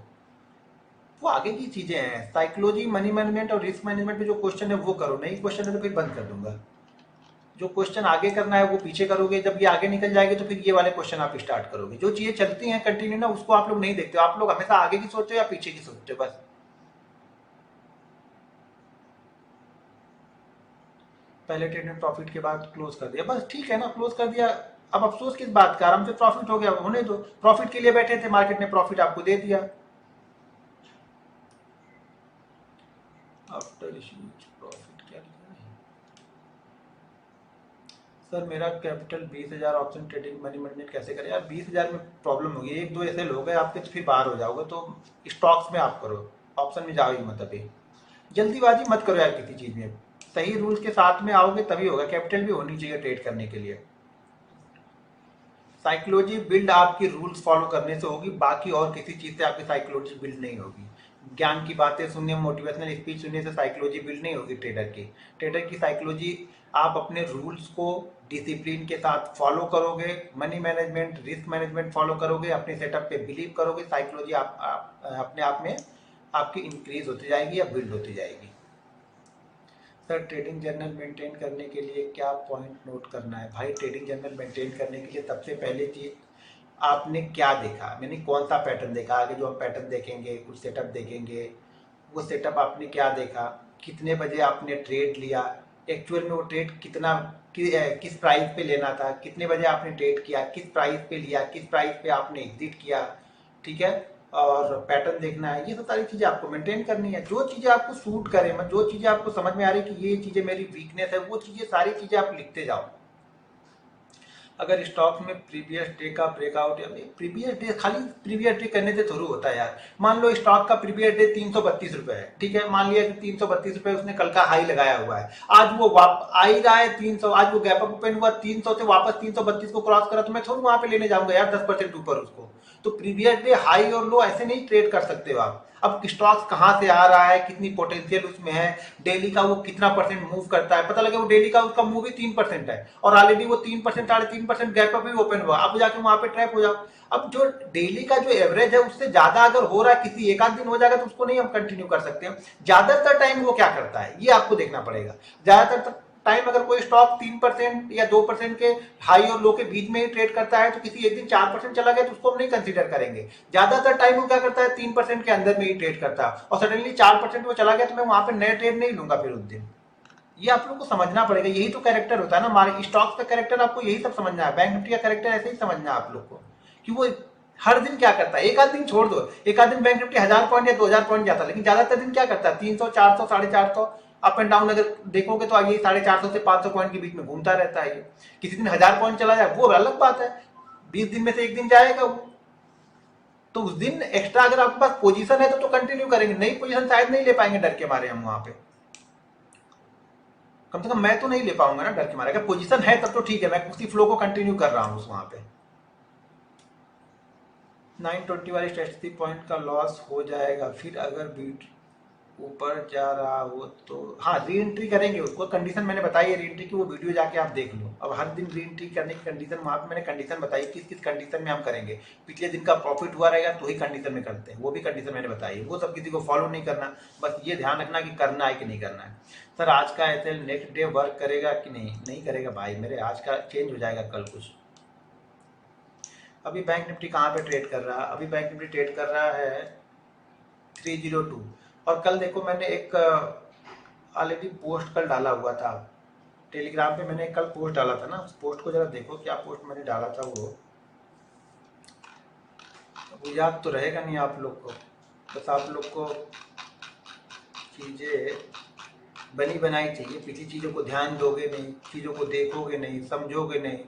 वो आगे की चीजें हैं। साइकोलॉजी, मनी मैनेजमेंट और रिस्क मैनेजमेंट में जो क्वेश्चन है वो करो, नहीं क्वेश्चन है तो फिर बंद कर दूंगा। जो क्वेश्चन आगे करना है वो पीछे करोगे, जब ये आगे निकल जाएगी तो फिर ये वाले क्वेश्चन आप स्टार्ट करोगे। जो चीजें चलती हैं कंटिन्यू ना, उसको आप लोग नहीं देखते हो, आप लोग हमेशा आगे की सोचते हो या पीछे की सोचते हो, बस। पहले ट्रेड में प्रॉफिट के बाद क्लोज कर दिया, बस ठीक है ना, क्लोज कर दिया। अब अफसोस किस बात का, आराम से प्रॉफिट हो गया, होने दो। प्रॉफिट के लिए बैठे थे, मार्केट ने प्रॉफिट आपको दे दिया। आफ्टर इश्यूज प्रॉफिट क्या लिखा है? सर मेरा capital 20,000, option trading money management कैसे करें? यार 20,000 में प्रॉब्लम होगी, 1-2 ऐसे लोग हैं आपके तो फिर बाहर हो जाओगे। तो स्टॉक्स में आप करो, ऑप्शन में जाओ ही मत अभी। जल्दीबाजी मत करो यार किसी चीज में, सही रूल्स के साथ में आओगे तभी होगा। कैपिटल भी होनी चाहिए ट्रेड करने के लिए। साइकोलॉजी बिल्ड आपकी रूल्स फॉलो करने से होगी, बाकी और किसी चीज से आपकी साइकोलॉजी बिल्ड नहीं होगी। ज्ञान की बातें सुनने, मोटिवेशनल स्पीच सुनने से साइकोलॉजी बिल्ड नहीं होगी ट्रेडर की। ट्रेडर की साइकोलॉजी आप अपने रूल्स को डिसिप्लिन के साथ फॉलो करोगे, money management, risk management follow करोगे, अपने सेटअप पे बिलीव करोगे, साइकोलॉजी अपने आप में आपकी इंक्रीज होती जाएगी या बिल्ड होती जाएगी। सर ट्रेडिंग जर्नल मेंटेन करने के लिए क्या पॉइंट नोट करना है? भाई ट्रेडिंग जर्नल मेंटेन करने के लिए सबसे पहले चीज आपने क्या देखा, मैंने कौन सा पैटर्न देखा। आगे जो हम पैटर्न देखेंगे, कुछ सेटअप देखेंगे, वो सेटअप आपने क्या देखा, कितने बजे आपने ट्रेड लिया, एक्चुअल में वो ट्रेड कितना किस प्राइस पे लेना था, कितने बजे आपने ट्रेड किया, किस प्राइस पे लिया, किस प्राइस पे आपने एग्जिट किया, ठीक है। और पैटर्न देखना है, ये सब सारी चीज़ें आपको मेंटेन करनी है। जो चीज़ें आपको सूट करें, मतलब जो चीज़ें आपको समझ में आ रही है कि ये चीज़ें मेरी वीकनेस है, वो चीज़ें सारी चीज़ें आप लिखते जाओ। अगर स्टॉक में प्रीवियस डे का ब्रेकआउट, प्रीवियस डे खाली प्रीवियस डे करने से थोड़ी होता है यार। मान लो स्टॉक का प्रीवियस डे 332 रुपए है, ठीक है, मान लिया कि 332 रुपए उसने कल का हाई लगाया हुआ है, आज वो आ ही रहा है 300, आज वो गैप अप ओपन हुआ 300 से वापस 332 को क्रॉस करा, तो मैं थोड़ी वहां पे लेने जाऊंगा यार 10% ऊपर उसको। तो प्रीवियस डे हाई और लो ऐसे नहीं ट्रेड कर सकते हो आप। अब स्टॉक्स कहाँ से आ रहा है, कितनी पोटेंशियल उसमें है, डेली का वो कितना परसेंट मूव करता है, पता लगे वो डेली का उसका मूव ही 3% है और ऑलरेडी वो 3% 3.5% गैप अप भी ओपन हुआ, अब जाके वहां पे ट्रैप हो जाओ। अब जो डेली का जो एवरेज है उससे ज्यादा अगर हो रहा है, किसी एक आध दिन हो जाएगा तो उसको नहीं हम कंटिन्यू कर सकते हैं। ज्यादातर टाइम वो क्या करता है ये आपको देखना पड़ेगा। ज्यादातर टाइम अगर कोई स्टॉक 3% या 2% के हाई और लो के बीच में ही ट्रेड करता है तो किसी एक दिन 4% चला गया तो उसको हम नहीं कंसीडर करेंगे। ज्यादातर टाइम वो क्या करता है 3% के अंदर में ही ट्रेड करता है और सडनली 4% वो चला गया तो मैं वहां पे नए ट्रेड नहीं लूंगा फिर उस दिन। ये आप लोग को समझना पड़ेगा, यही तो कैरेक्टर होता है ना मार्केट स्टॉक्स का कैरेक्टर, आपको यही सब समझना है। बैंक निफ्टी का कैरेक्टर ऐसे ही समझना है आप लोग को कि वो हर दिन क्या करता है। एक आध दिन छोड़ दो, एक आध दिन बैंक निफ्टी 1000 पॉइंट या 2000 पॉइंट जाता है, लेकिन ज्यादातर दिन क्या करता है 300 400 450 अप एंड डाउन अगर देखोगे तो ये 450 से 500 पॉइंट के बीच में घूमता रहता है। किसी दिन 1000 पॉइंट चला जाए वो अलग बात है, 20 दिन में से एक दिन जाएगा वो, तो उस दिन एक्स्ट्रा अगर आपके पास पोजीशन है तो कंटिन्यू करेंगे, नई पोजीशन शायद नहीं ले पाएंगे डर के मारे हम वहां पे। कम से कम मैं तो नहीं ले पाऊंगा ना डर के मारे, अगर पोजीशन है तब तो ठीक है, मैं उसी फ्लो को कंटिन्यू कर रहा हूँ वहां पे। 920 वाली स्टैटिस्टिक पॉइंट का लॉस हो जाएगा फिर अगर बीट ऊपर जा रहा हो तो, हाँ री एंट्री करेंगे उसको, कंडीशन मैंने बताई है री एंट्री की, वो वीडियो जाके आप देख लो। अब हर दिन री एंट्री करने की कंडीशन वहां पे मैंने कंडीशन बताई किस किस कंडीशन में हम करेंगे। पिछले दिन का प्रॉफिट हुआ रहेगा तो ही कंडीशन में करते हैं, वो भी कंडीशन मैंने बताई है, वो सब किसी को फॉलो नहीं करना, बस ये ध्यान रखना कि करना है कि नहीं करना है। सर आज का एसएल नेक्स्ट डे वर्क करेगा कि नहीं? नहीं करेगा भाई मेरे, आज का चेंज हो जाएगा कल कुछ। अभी बैंक निफ्टी कहाँ पे ट्रेड कर रहा है? अभी बैंक निफ्टी ट्रेड कर रहा है 302। और कल देखो मैंने एक ऑलरेडी पोस्ट कल डाला हुआ था टेलीग्राम पे, मैंने कल पोस्ट डाला था ना, उस पोस्ट को जरा देखो क्या पोस्ट मैंने डाला था। वो याद तो रहेगा नहीं आप लोग को, बस आप लोग को चीज़ें बनी बनाई चाहिए, पिछली चीज़ों को ध्यान दोगे नहीं, चीज़ों को देखोगे नहीं, समझोगे नहीं,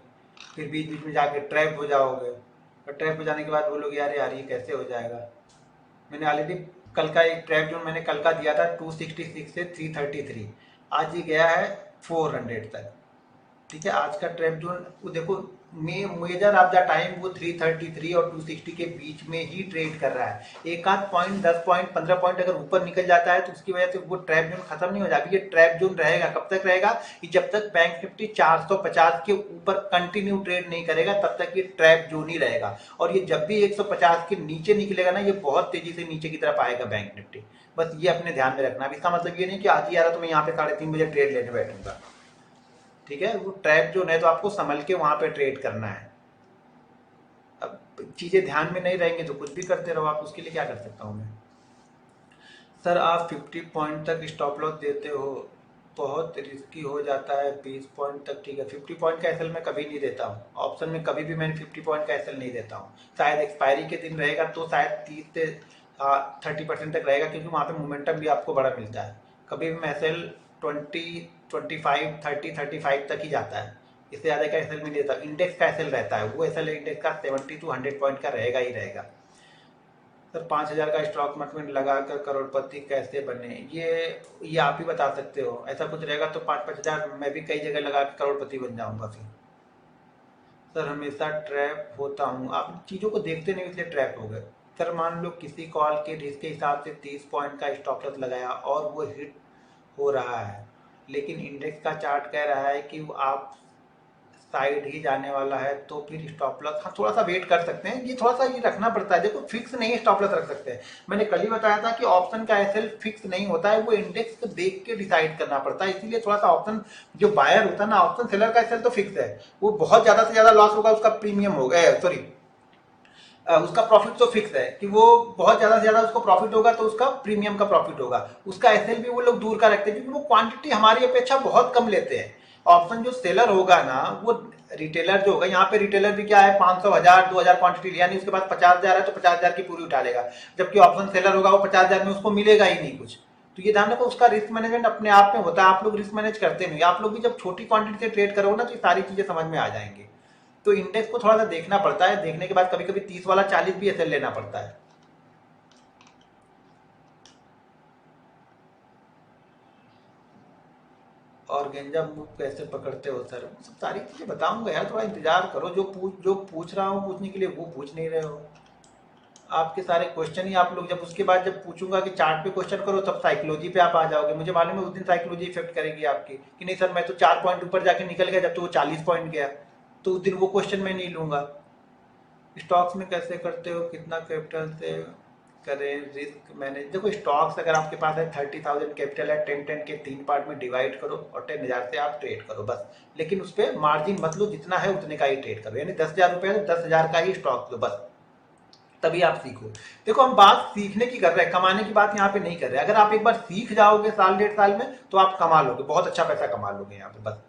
फिर बीच बीच में जाके ट्रैप हो जाओगे और ट्रैप हो जाने के बाद बोलोगे यार यार ये कैसे हो जाएगा। मैंने ऑलरेडी कल का एक ट्रैप जोन मैंने कल का दिया था 266 से 333, आज ये गया है 400 तक, ठीक है। आज का ट्रैप जोन वो देखो मेजर ऑफ द टाइम वो 333 और 260 के बीच में ही ट्रेड कर रहा है। एक आध पॉइंट 10 पॉइंट 15 पॉइंट अगर ऊपर निकल जाता है तो उसकी वजह से वो ट्रैप जोन खत्म नहीं हो जाता। ये ट्रैप जोन रहेगा कब तक रहेगा कि जब तक बैंक निफ्टी 450 के ऊपर कंटिन्यू ट्रेड नहीं करेगा तब तक ये ट्रैप जोन ही रहेगा। और ये जब भी 150 के नीचे निकलेगा ना, ये बहुत तेजी से नीचे की तरफ आएगा बैंक निफ्टी, बस ये अपने ध्यान में रखना। इसका मतलब ये नहीं कि आज ही आ रहा तो मैं यहाँ पे 3:30 बजे ट्रेड लेने बैठूंगा, ठीक है। वो ट्रैप जो है तो आपको संभल के वहां पे ट्रेड करना है। अब चीजें ध्यान में नहीं रहेंगे तो कुछ भी करते रहो आप, उसके लिए क्या कर सकता हूं मैं। सर आप 50 पॉइंट तक स्टॉप लॉस देते हो, बहुत रिस्की हो जाता है 20 पॉइंट तक, ठीक है। 50 पॉइंट का एसएल मैं कभी नहीं देता हूँ, ऑप्शन में कभी भी मैंने 50 पॉइंट का एसएल नहीं देता हूँ। शायद एक्सपायरी के दिन रहेगा तो शायद 30 से 30% तक रहेगा, क्योंकि वहां पे मोमेंटम भी आपको बड़ा मिलता है। कभी भी मैं एसएल 20 25 30 35 तक ही जाता है, इससे ज़्यादा का एसएल नहीं देता। इंडेक्स का एसएल रहता है, वो एसएल इंडेक्स का 70 to 100 पॉइंट का रहेगा ही रहेगा। सर 5000 का स्टॉक मार्केट में लगाकर करोड़पति कैसे बने? ये आप ही बता सकते हो। ऐसा कुछ रहेगा तो 5-5 हजार मैं भी कई जगह लगा के करोड़पति बन जाऊंगा फिर। सर हमेशा ट्रैप होता हूँ, आप चीज़ों को देखते नहीं इसलिए ट्रैप हो गए। सर मान लो किसी कॉल के रिस्क के हिसाब से 30 पॉइंट का स्टॉप लॉस लगाया और वो हिट हो रहा है, लेकिन इंडेक्स का चार्ट कह रहा है कि वो आप साइड ही जाने वाला है, तो फिर स्टॉप लॉस हाँ थोड़ा सा वेट कर सकते हैं। ये थोड़ा सा ये रखना पड़ता है, देखो फिक्स नहीं स्टॉप लॉस रख सकते हैं। मैंने कल ही बताया था कि ऑप्शन का एसएल फिक्स नहीं होता है, वो इंडेक्स को देख के डिसाइड करना पड़ता है। इसीलिए थोड़ा सा ऑप्शन जो बायर होता है ना, ऑप्शन सेलर का एसएल तो फिक्स है, वो बहुत ज्यादा से ज्यादा लॉस होगा उसका प्रीमियम होगा, सॉरी उसका प्रॉफिट तो फिक्स है कि वो बहुत ज्यादा से ज्यादा उसको प्रॉफिट होगा तो उसका प्रीमियम का प्रॉफिट होगा। उसका एसएल भी वो लोग दूर का रखते हैं क्योंकि वो क्वांटिटी हमारी अपेक्षा बहुत कम लेते हैं। ऑप्शन जो सेलर होगा ना वो रिटेलर जो होगा, यहाँ पे रिटेलर भी क्या है 500, 1000, 2000 क्वांटिटी, यानी उसके पास 50,000 है तो 50,000 की पूरी उठा लेगा, जबकि ऑप्शन सेलर होगा वो 50,000 में उसको मिलेगा ही नहीं कुछ। तो ये ध्यान रखो, उसका रिस्क मैनेजमेंट अपने आप में होता है, आप लोग रिस्क मैनेज करते नहीं। आप लोग भी जब छोटी क्वांटिटी से ट्रेड करोगे ना तो ये सारी चीजें समझ में आ जाएंगी। तो इंडेक्स को थोड़ा सा देखना पड़ता है, देखने के बाद कभी कभी 30 वाला 40 भी ऐसे लेना पड़ता है। और गेंजा मूव कैसे पकड़ते हो सर, सब सारी चीजें बताऊंगा यार, थोड़ा इंतजार करो। जो पूछ रहा हूँ पूछने के लिए वो पूछ नहीं रहे हो। आपके सारे क्वेश्चन ही आप लोग जब उसके बाद जब पूछूंगा कि चार्ट पे क्वेश्चन करो तब साइकोलॉजी पे आप आ जाओगे। मुझे मालूम है उस दिन साइकोलॉजी इफेक्ट करेगी आपकी कि नहीं सर मैं तो 4 पॉइंट ऊपर जाके निकल गया जब तो वो 40 पॉइंट गया, तो उस दिन वो क्वेश्चन मैं नहीं लूंगा। स्टॉक्स में कैसे करते हो, कितना कैपिटल से करें रिस्क मैनेज? देखो स्टॉक्स अगर आपके पास है 30,000 कैपिटल है, 10 के 3 पार्ट में डिवाइड करो और 10,000 से आप ट्रेड करो बस। लेकिन उस पर मार्जिन मत लो, जितना है उतने का ही ट्रेड करो, यानी 10,000 रुपये है तो 10,000 का ही स्टॉक लो बस, तभी आप सीखो। देखो हम बात सीखने की कर रहे हैं, कमाने की बात यहाँ पे नहीं कर रहे। अगर आप एक बार सीख जाओगे साल 1.5 साल में तो आप कमा लोगे, बहुत अच्छा पैसा कमा लोगे यहाँ पे बस।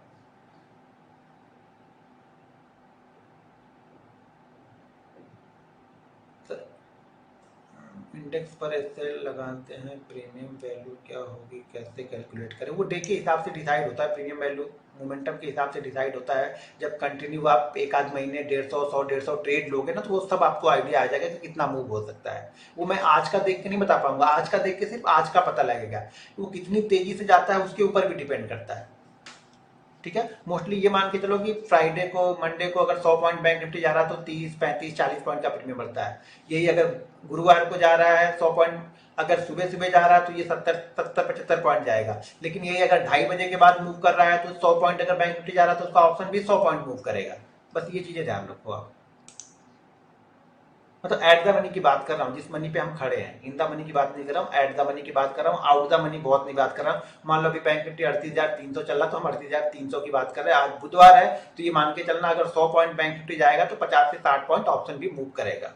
इंडेक्स पर ऐसे लगाते हैं, प्रीमियम वैल्यू क्या होगी कैसे कैलकुलेट करें? वो डे के हिसाब से डिसाइड होता है, प्रीमियम वैल्यू मोमेंटम के हिसाब से डिसाइड होता है। जब कंटिन्यू आप एक आध महीने 150 ट्रेड लोगे ना तो वो सब आपको आइडिया आ जाएगा कि कितना मूव हो सकता है। वो मैं आज का देख के नहीं बता पाऊंगा, आज का देख के सिर्फ आज का पता लगेगा। वो कितनी तेजी से जाता है उसके ऊपर भी डिपेंड करता है। ठीक है, मोस्टली ये मान के चलो कि फ्राइडे को मंडे को अगर 100 पॉइंट बैंक निफ्टी जा रहा है तो 30 35 40 पॉइंट का प्रीमियम बढ़ता है। यही अगर गुरुवार को जा रहा है 100 पॉइंट, अगर सुबह सुबह जा रहा है तो ये 70 75 पॉइंट जाएगा। लेकिन यही अगर 2:30 बजे के बाद मूव कर रहा है तो 100 पॉइंट अगर बैंक निफ्टी जा रहा है तो उसका ऑप्शन भी 100 पॉइंट मूव करेगा। बस ये चीजें ध्यान रखो आप। मतलब एट द मनी की बात कर रहा हूँ, जिस मनी पे हम खड़े हैं, इन द मनी की बात नहीं कर रहा हूँ, एट द मनी की बात कर रहा हूँ। आउट द मनी बहुत नहीं बात कर रहा हूँ। मान लो अभी बैंक निफ्टी 38,300 चल रहा तो हम 38,300 की बात कर रहे हैं। आज बुधवार है तो ये मान के चलना अगर 100 पॉइंट बैंक निफ्टी जाएगा तो 50 से 60 पॉइंट ऑप्शन भी मूव करेगा।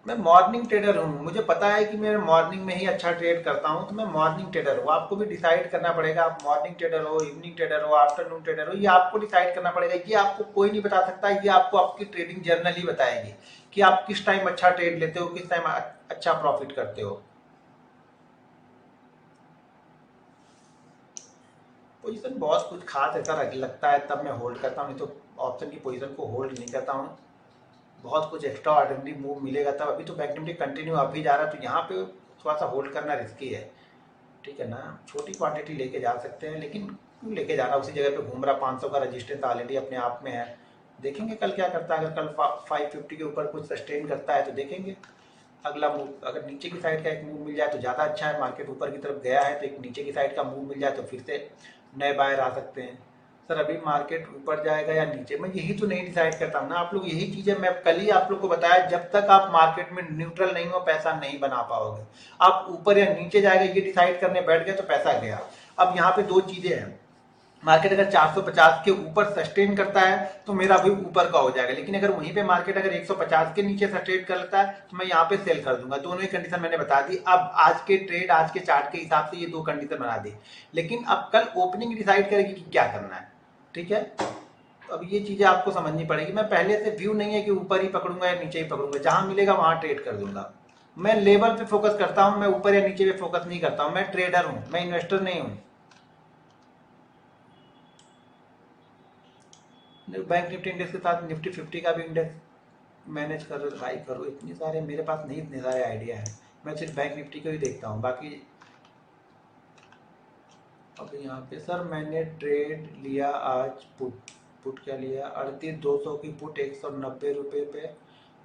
मैं मॉर्निंग ट्रेडर हूँ, मुझे पता है कि मैं मॉर्निंग में ही अच्छा ट्रेड करता हूँ, तो मैं मॉर्निंग ट्रेडर हूँ। आपको भी डिसाइड करना पड़ेगा, आप मॉर्निंग ट्रेडर हो, इवनिंग ट्रेडर हो, आफ्टरनून ट्रेडर हो, ये आपको डिसाइड करना पड़ेगा। ये आपको कोई नहीं बता सकता, ये आपको आपकी ट्रेडिंग जर्नल ही बताएगी कि आप किस टाइम अच्छा ट्रेड लेते हो, किस टाइम अच्छा प्रॉफिट करते हो। पोजीशन बहुत कुछ खास ऐसा लगता है तब मैं होल्ड करता हूँ, नहीं तो ऑप्शन की पोजीशन को होल्ड नहीं करता हूँ। बहुत कुछ एक्स्ट्रा ऑर्डिनरी मूव मिलेगा तब। अभी तो बैंक निफ्टी कंटिन्यू अप ही जा रहा है तो यहाँ पे थोड़ा सा होल्ड करना रिस्की है। ठीक है ना, छोटी क्वांटिटी लेके जा सकते हैं, लेकिन क्यों लेके जाना, उसी जगह पे घूम रहा। 500 का रजिस्टेंस ऑलरेडी अपने आप में है। देखेंगे कल क्या करता है, अगर कल 550 के ऊपर कुछ सस्टेन करता है तो देखेंगे अगला मूव। अगर नीचे की साइड का एक मूव मिल जाए तो ज़्यादा अच्छा है। मार्केट ऊपर की तरफ गया है तो एक नीचे की साइड का मूव मिल जाए तो फिर से नए बायर आ सकते हैं। सर अभी मार्केट ऊपर जाएगा या नीचे, मैं यही तो नहीं डिसाइड करता हूँ ना। आप लोग यही चीजें मैं कल ही आप लोग को बताया, जब तक आप मार्केट में न्यूट्रल नहीं हो पैसा नहीं बना पाओगे। आप ऊपर या नीचे जाएगा ये डिसाइड करने बैठ गए तो पैसा गया। अब यहाँ पे दो चीजें हैं, मार्केट अगर 450 के ऊपर सस्टेन करता है तो मेरा भी ऊपर का हो जाएगा, लेकिन अगर वहीं पे मार्केट अगर 150 के नीचे सस्टेन करता है तो मैं यहाँ पे सेल कर दूंगा। दोनों ही कंडीशन मैंने बता दी। अब आज के ट्रेड आज के चार्ट के हिसाब से ये दो कंडीशन बना दी, लेकिन अब कल ओपनिंग डिसाइड करेगी कि क्या करना है। ठीक है, तो अब ये चीजें आपको समझनी पड़ेगी। मैं पहले से व्यू नहीं है कि ऊपर ही पकड़ूंगा या नीचे ही पकड़ूंगा, जहां मिलेगा वहां ट्रेड कर दूंगा। मैं लेवल पे फोकस करता हूं, मैं ऊपर या नीचे पे फोकस नहीं करता हूं। मैं ट्रेडर हूं, मैं इन्वेस्टर नहीं हूं। बैंक निफ्टी इंडेक्स के साथ निफ्टी 50 का भी इंडेक्स मैनेज करो, ट्राई करो। इतने सारे मेरे पास नहीं, इतने सारे आइडिया है। मैं सिर्फ बैंक निफ्टी को ही देखता हूँ, बाकी अब यहाँ पे सर मैंने ट्रेड लिया आज पुट क्या लिया 38,200 की पुट 190 रुपये पे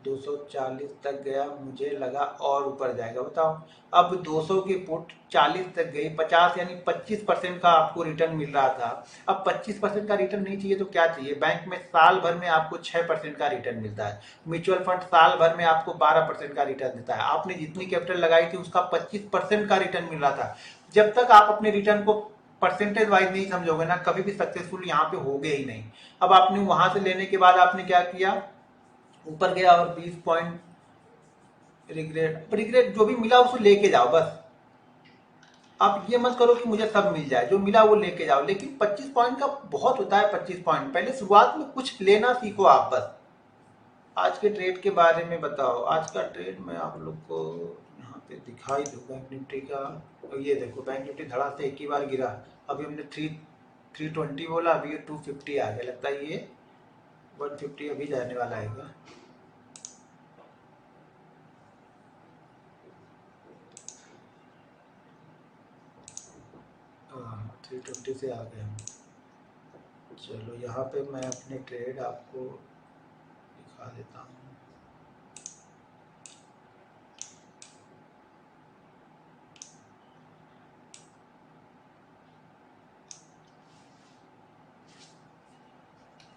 240 तक गया, मुझे लगा और ऊपर जाएगा। बताओ, अब 200 की पुट 40 तक गई, 50 यानी 25% का आपको रिटर्न मिल रहा था। अब 25% का रिटर्न नहीं चाहिए तो क्या चाहिए? बैंक में साल भर में आपको 6% का रिटर्न मिलता है, म्यूचुअल फंड साल भर में आपको 12% का रिटर्न देता है। आपने जितनी कैपिटल लगाई थी उसका 25% का रिटर्न मिल रहा था। जब तक आप अपने रिटर्न को परसेंटेज वाइज नहीं समझोगे ना, कभी भी सक्सेसफुल यहाँ पे होगे ही नहीं। अब आपने वहां से लेने के बाद आपने क्या किया, ऊपर गया और 20 पॉइंट रिग्रेट रिग्रेट जो भी मिला उसको लेके जाओ बस। आप ये मत करो कि मुझे सब मिल जाए, जो मिला वो लेके जाओ, लेकिन 25 पॉइंट का बहुत होता है। 25 पॉइंट पहले शुरुआत में कुछ लेना सीखो आप बस। आज के ट्रेड के बारे में बताओ। आज का ट्रेड मैं आप लोग को यहाँ पे दिखाई दूँ बैंक निफ्टी का। और ये देखो बैंक निफ्टी धड़ा से एक ही बार गिरा। अभी हमने 320 बोला, अभी ये 250 आ गया। लगता है ये 150 अभी जाने वाला है क्या? हाँ 320 से आ गए हम। चलो यहाँ पे मैं अपने ट्रेड आपको दिखा देता हूँ।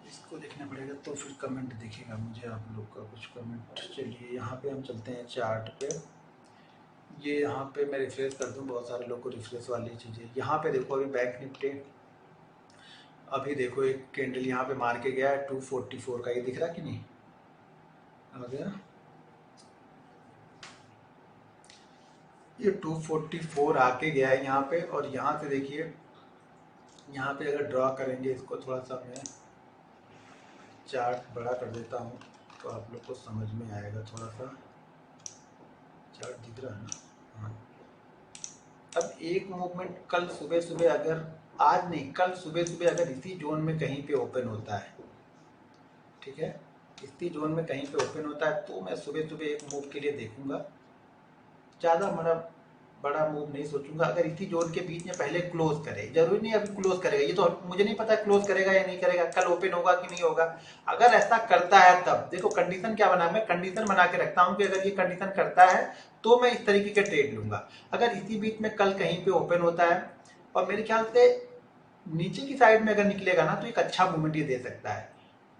इसको देखना पड़ेगा तो फिर कमेंट दिखेगा मुझे आप लोग का कुछ कमेंट। चलिए यहाँ पे हम चलते हैं चार्ट पे। ये यहाँ पे मैं रिफ्रेश कर दूँ, बहुत सारे लोग को रिफ्रेश वाली चीज़ें। यहाँ पे देखो अभी बैंक निफ्टी, अभी देखो एक कैंडल यहाँ पे मार के गया है 244 का, ये दिख रहा कि नहीं? आ गया ये 244 आके गया है यहाँ पे। और यहाँ से देखिए यहाँ पे अगर ड्रॉ करेंगे इसको, थोड़ा सा मैं चार्ट बड़ा कर देता हूँ तो आप लोग को समझ में आएगा। थोड़ा सा चार्ट दिख रहा है ना? हाँ। अब एक मूवमेंट कल सुबह सुबह, अगर आज नहीं कल सुबह सुबह अगर इसी जोन में कहीं पे ओपन होता है, ठीक है, इसी जोन में कहीं पे ओपन होता है तो मैं सुबह सुबह एक मूव के लिए देखूंगा। ज़्यादा बड़ा मूव नहीं सोचूंगा। अगर इसी जोन के बीच में पहले क्लोज करे, जरूरी नहीं अभी क्लोज करेगा, ये तो मुझे नहीं पता क्लोज करेगा या नहीं करेगा, कल ओपन होगा कि नहीं होगा। अगर ऐसा करता है तब देखो कंडीशन क्या बना, मैं कंडीशन बना के रखता हूँ कि अगर ये कंडीशन करता है तो मैं इस तरीके के ट्रेड लूंगा। अगर इसी बीच में कल कहीं पे ओपन होता है और मेरे ख्याल से नीचे की साइड में अगर निकलेगा ना तो एक अच्छा मूवमेंट ये दे सकता है।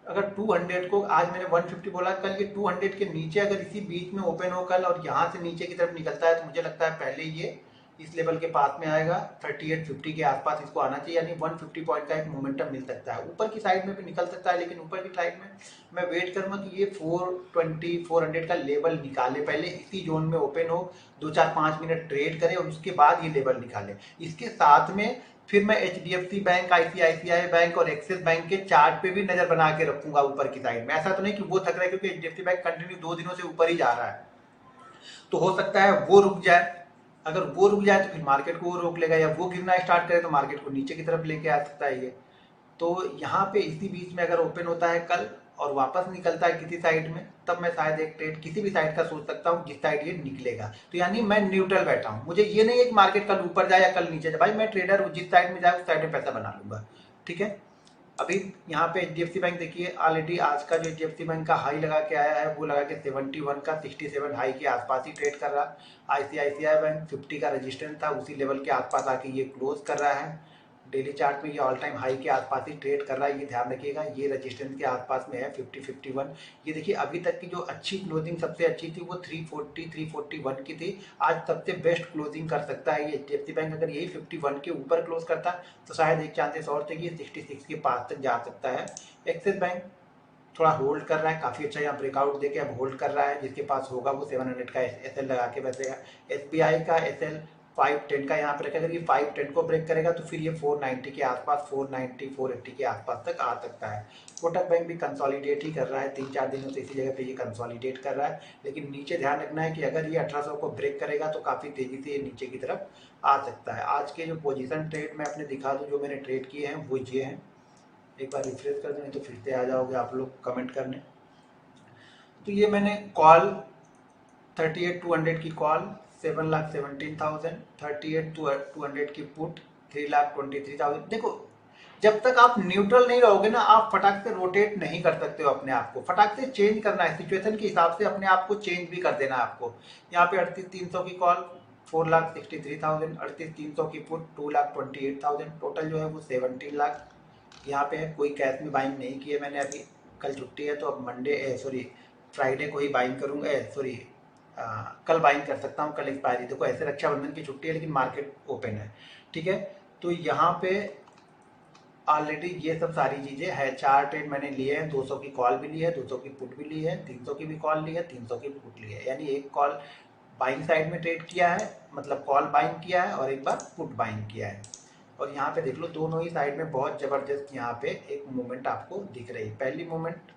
अगर 200 को, आज मैंने 150 बोला, कल ये 200 के नीचे अगर इसी बीच में ओपन हो कल और यहाँ से नीचे की तरफ निकलता है तो मुझे लगता है पहले ये इस लेवल के पास में आएगा। 3850 के आसपास इसको आना चाहिए, यानी 150 पॉइंट का एक मोमेंटम मिल सकता है। ऊपर की साइड में भी निकल सकता है, लेकिन ऊपर की साइड में मैं वेट करूंगा कि ये 420 400 का लेवल निकाले, पहले इसी जोन में ओपन हो, 2-4-5 मिनट ट्रेड करे और उसके बाद ये लेवल निकाले। इसके साथ में फिर मैं HDFC बैंक, ICICI बैंक और एक्सिस बैंक के चार्ट पे भी नजर बना के रखूंगा ऊपर की साइड में। ऐसा तो नहीं कि वो थक रहा है, क्योंकि HDFC बैंक कंटिन्यू 2 दिनों से ऊपर ही जा रहा है, तो हो सकता है वो रुक जाए। अगर वो रुक जाए तो फिर मार्केट को वो रोक लेगा, या वो गिरना स्टार्ट करे तो मार्केट को नीचे की तरफ लेके आ सकता है ये। तो यहाँ पे इसी बीच में अगर ओपन होता है कल और वापस निकलता है किसी साइड में, तब मैं शायद एक ट्रेड किसी भी साइड का सोच सकता हूँ जिस साइड ये निकलेगा। तो यानी मैं न्यूट्रल बैठा हूँ, मुझे ये नहीं है कि मार्केट कल ऊपर जाए या कल नीचे जाए। भाई मैं ट्रेडर हूँ, जिस साइड में जाए उस साइड में पैसा बना लूंगा, ठीक है। अभी यहाँ पे HDFC बैंक देखिए, ऑलरेडी आज का जो HDFC बैंक का हाई लगा के आया है वो लगा के 71 का 67 हाई के आसपास ही ट्रेड कर रहा। ICICI बैंक 50 का रजिस्टेंस था, उसी लेवल के आसपास आके ये क्लोज कर रहा है। डेली चार्ट में ये ऑल टाइम हाई के आसपास ही ट्रेड कर रहा है, ये ध्यान रखिएगा। ये रजिस्टेंस के आसपास में है 50-51। ये देखिए अभी तक की जो अच्छी क्लोजिंग सबसे अच्छी थी वो 341 की थी। आज सबसे बेस्ट क्लोजिंग कर सकता है ये HDFC बैंक। अगर यही 51 के ऊपर क्लोज करता तो शायद एक चांसेस और थे कि ये 66 के पास तक जा सकता है। एक्सिस बैंक थोड़ा होल्ड कर रहा है, काफ़ी अच्छा यहाँ ब्रेकआउट देके अब होल्ड कर रहा है। जिसके पास होगा वो 700 का SL लगा के बैठेगा। SBI का SL 510 का यहाँ पे रखा। अगर ये 510 को ब्रेक करेगा तो फिर ये 490 के आसपास, 490 480 के आसपास तक आ सकता है। कोटक बैंक भी कंसोलिडेट ही कर रहा है, 3-4 दिनों से इसी जगह पे ये कंसोलिडेट कर रहा है। लेकिन नीचे ध्यान रखना है कि अगर ये 1800 को ब्रेक करेगा तो काफ़ी तेज़ी से ये नीचे की तरफ आ सकता है। आज के जो पोजीशन ट्रेड मैं अपने दिखा दूँ, जो मैंने ट्रेड किए हैं वो ये हैं। एक बार रिफ्रेश कर दें, नहीं तो फिर से आ जाओगे आप लोग कमेंट करने। तो ये मैंने कॉल 38,200 की कॉल 7,17,000, 38,200 की पुट 3,23,000। देखो जब तक आप न्यूट्रल नहीं रहोगे ना, आप फटाक से रोटेट नहीं कर सकते हो अपने आप को। फटाक से चेंज करना है, सिचुएशन के हिसाब से अपने आप को चेंज भी कर देना है आपको। यहाँ पे 38,300 की कॉल 4,63,000, 38,300 की पुट 2,28,000, टोटल जो है वो 17 लाख। यहाँ पे कोई कैश में बाइंग नहीं की है मैंने अभी, कल छुट्टी है तो अब फ्राइडे को ही बाइंग करूँगा। कल बाइंग कर सकता हूँ, कल एक्सपायरी। देखो ऐसे रक्षाबंधन की छुट्टी है लेकिन मार्केट ओपन है, ठीक है। तो यहाँ पे ऑलरेडी ये सब सारी चीजें है। 4 ट्रेड मैंने लिए हैं, 200 की कॉल भी ली है, 200 की पुट भी ली है, 300 की भी कॉल ली है, 300 की पुट ली है, यानी एक कॉल बाइंग साइड में ट्रेड किया है, मतलब कॉल बाइंग किया है, और एक बार पुट बाइंग किया है। और यहाँ पे देख लो दोनों ही साइड में बहुत जबरदस्त यहाँ पे एक मूवमेंट आपको दिख रही है। पहली मूवमेंट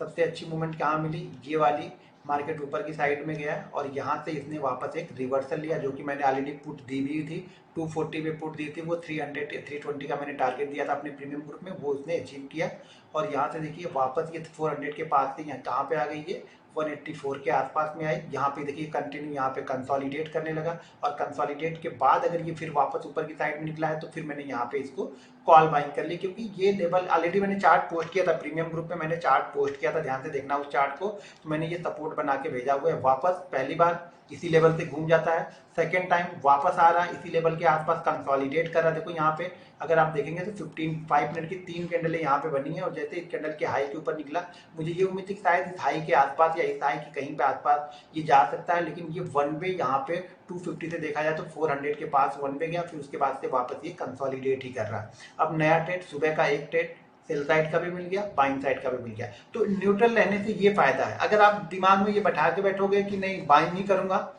सबसे अच्छी मूवमेंट कहाँ मिली, ये वाली, मार्केट ऊपर की साइड में गया और यहाँ से इसने वापस एक रिवर्सल लिया, जो कि मैंने ऑलरेडी पुट दी हुई थी, 240 पे पुट दी थी, वो 320 का मैंने टारगेट दिया था अपने प्रीमियम ग्रुप में, वो इसने अचीव किया। और यहाँ से देखिए वापस ये 400 के पास से यहाँ कहाँ पे आ गई है, 184 के आसपास में आई। यहाँ पे देखिए कंटिन्यू यहाँ पे कंसोलिडेट करने लगा, और कंसोलिडेट के बाद अगर ये फिर वापस ऊपर की साइड में निकला है तो फिर मैंने यहाँ पे इसको कॉल बाइंग कर ली, क्योंकि ये लेवल ऑलरेडी मैंने चार्ट पोस्ट किया था प्रीमियम ग्रुप में, मैंने चार्ट पोस्ट किया था, ध्यान से देखना उस चार्ट को। तो मैंने ये सपोर्ट बना के भेजा हुआ है, वापस पहली बार इसी लेवल से घूम जाता है, सेकेंड टाइम वापस आ रहा है इसी लेवल के आसपास कंसोलिडेट कर रहा है। देखो यहाँ पे अगर आप देखेंगे तो 5 मिनट की 3 कैंडलें यहाँ पे बनी है, और जैसे इस कैंडल के हाई के ऊपर निकला, मुझे ये उम्मीद थी कि शायद इस हाई के आसपास या इस हाई के कहीं पे आसपास ये जा सकता है, लेकिन ये वन वे यहाँ पे 250 से देखा जाए तो 400 के पास वन वे गया, फिर उसके बाद से वापस ये कंसोलिडेट ही कर रहा है। अब नया ट्रेड, सुबह का एक ट्रेड सेल साइड का भी मिल गया, बाइंग साइड का भी मिल गया। तो न्यूट्रल रहने से ये फायदा है। अगर आप दिमाग में ये बैठा के बैठोगे कि नहीं बाइंग नहीं करूंगा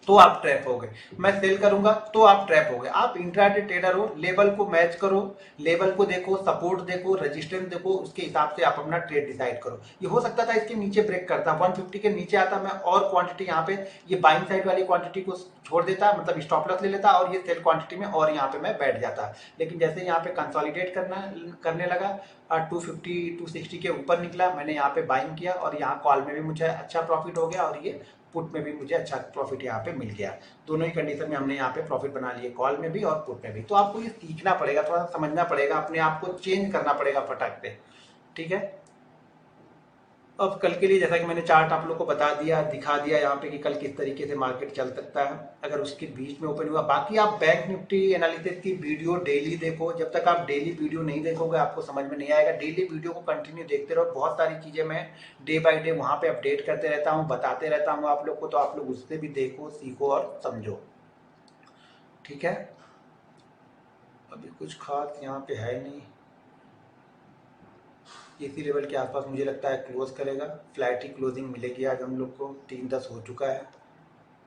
तो आप ट्रैप हो गए, मैं सेल करूंगा तो आप ट्रैप हो गए। आप इंट्राडे ट्रेडर हो, लेवल को मैच करो, लेवल को देखो, सपोर्ट देखो, रेजिस्टेंस देखो, उसके हिसाब से आप अपना ट्रेड डिसाइड करो। ये हो सकता था इसके नीचे ब्रेक करता, 150 के नीचे आता, मैं और क्वांटिटी यहाँ पे ये बाइंग साइड वाली क्वांटिटी को छोड़ देता, मतलब स्टॉप लॉस ले लेता, और ये सेल क्वांटिटी में और यहाँ पे मैं बैठ जाता। लेकिन जैसे यहाँ पे कंसोलिडेट करने लगा, 250 260 के ऊपर निकला, मैंने यहाँ पे बाइंग किया, और यहाँ कॉल में भी मुझे अच्छा प्रॉफिट हो गया, और ये पुट में भी मुझे अच्छा प्रॉफिट यहाँ पे मिल गया। दोनों ही कंडीशन में हमने यहाँ पे प्रॉफिट बना लिए, कॉल में भी और पुट में भी। तो आपको ये सीखना पड़ेगा, थोड़ा समझना पड़ेगा, अपने आप को चेंज करना पड़ेगा फटाक से, ठीक है। अब कल के लिए जैसा कि मैंने चार्ट आप लोग को बता दिया, दिखा दिया यहाँ पे कि कल किस तरीके से मार्केट चल सकता है अगर उसके बीच में ओपन हुआ। बाकी आप बैंक निफ्टी एनालिसिस की वीडियो डेली देखो, जब तक आप डेली वीडियो नहीं देखोगे आपको समझ में नहीं आएगा। डेली वीडियो को कंटिन्यू देखते रहो, बहुत सारी चीज़ें मैं डे बाय डे वहाँ पे अपडेट करते रहता हूँ, बताते रहता हूँ आप लोग को, तो आप लोग उससे भी देखो, सीखो और समझो, ठीक है। अभी कुछ खास यहाँ पे है नहीं, इसी लेवल के आसपास मुझे लगता है क्लोज करेगा, फ्लैट ही क्लोजिंग मिलेगी आज हम लोग को, 3:10 हो चुका है,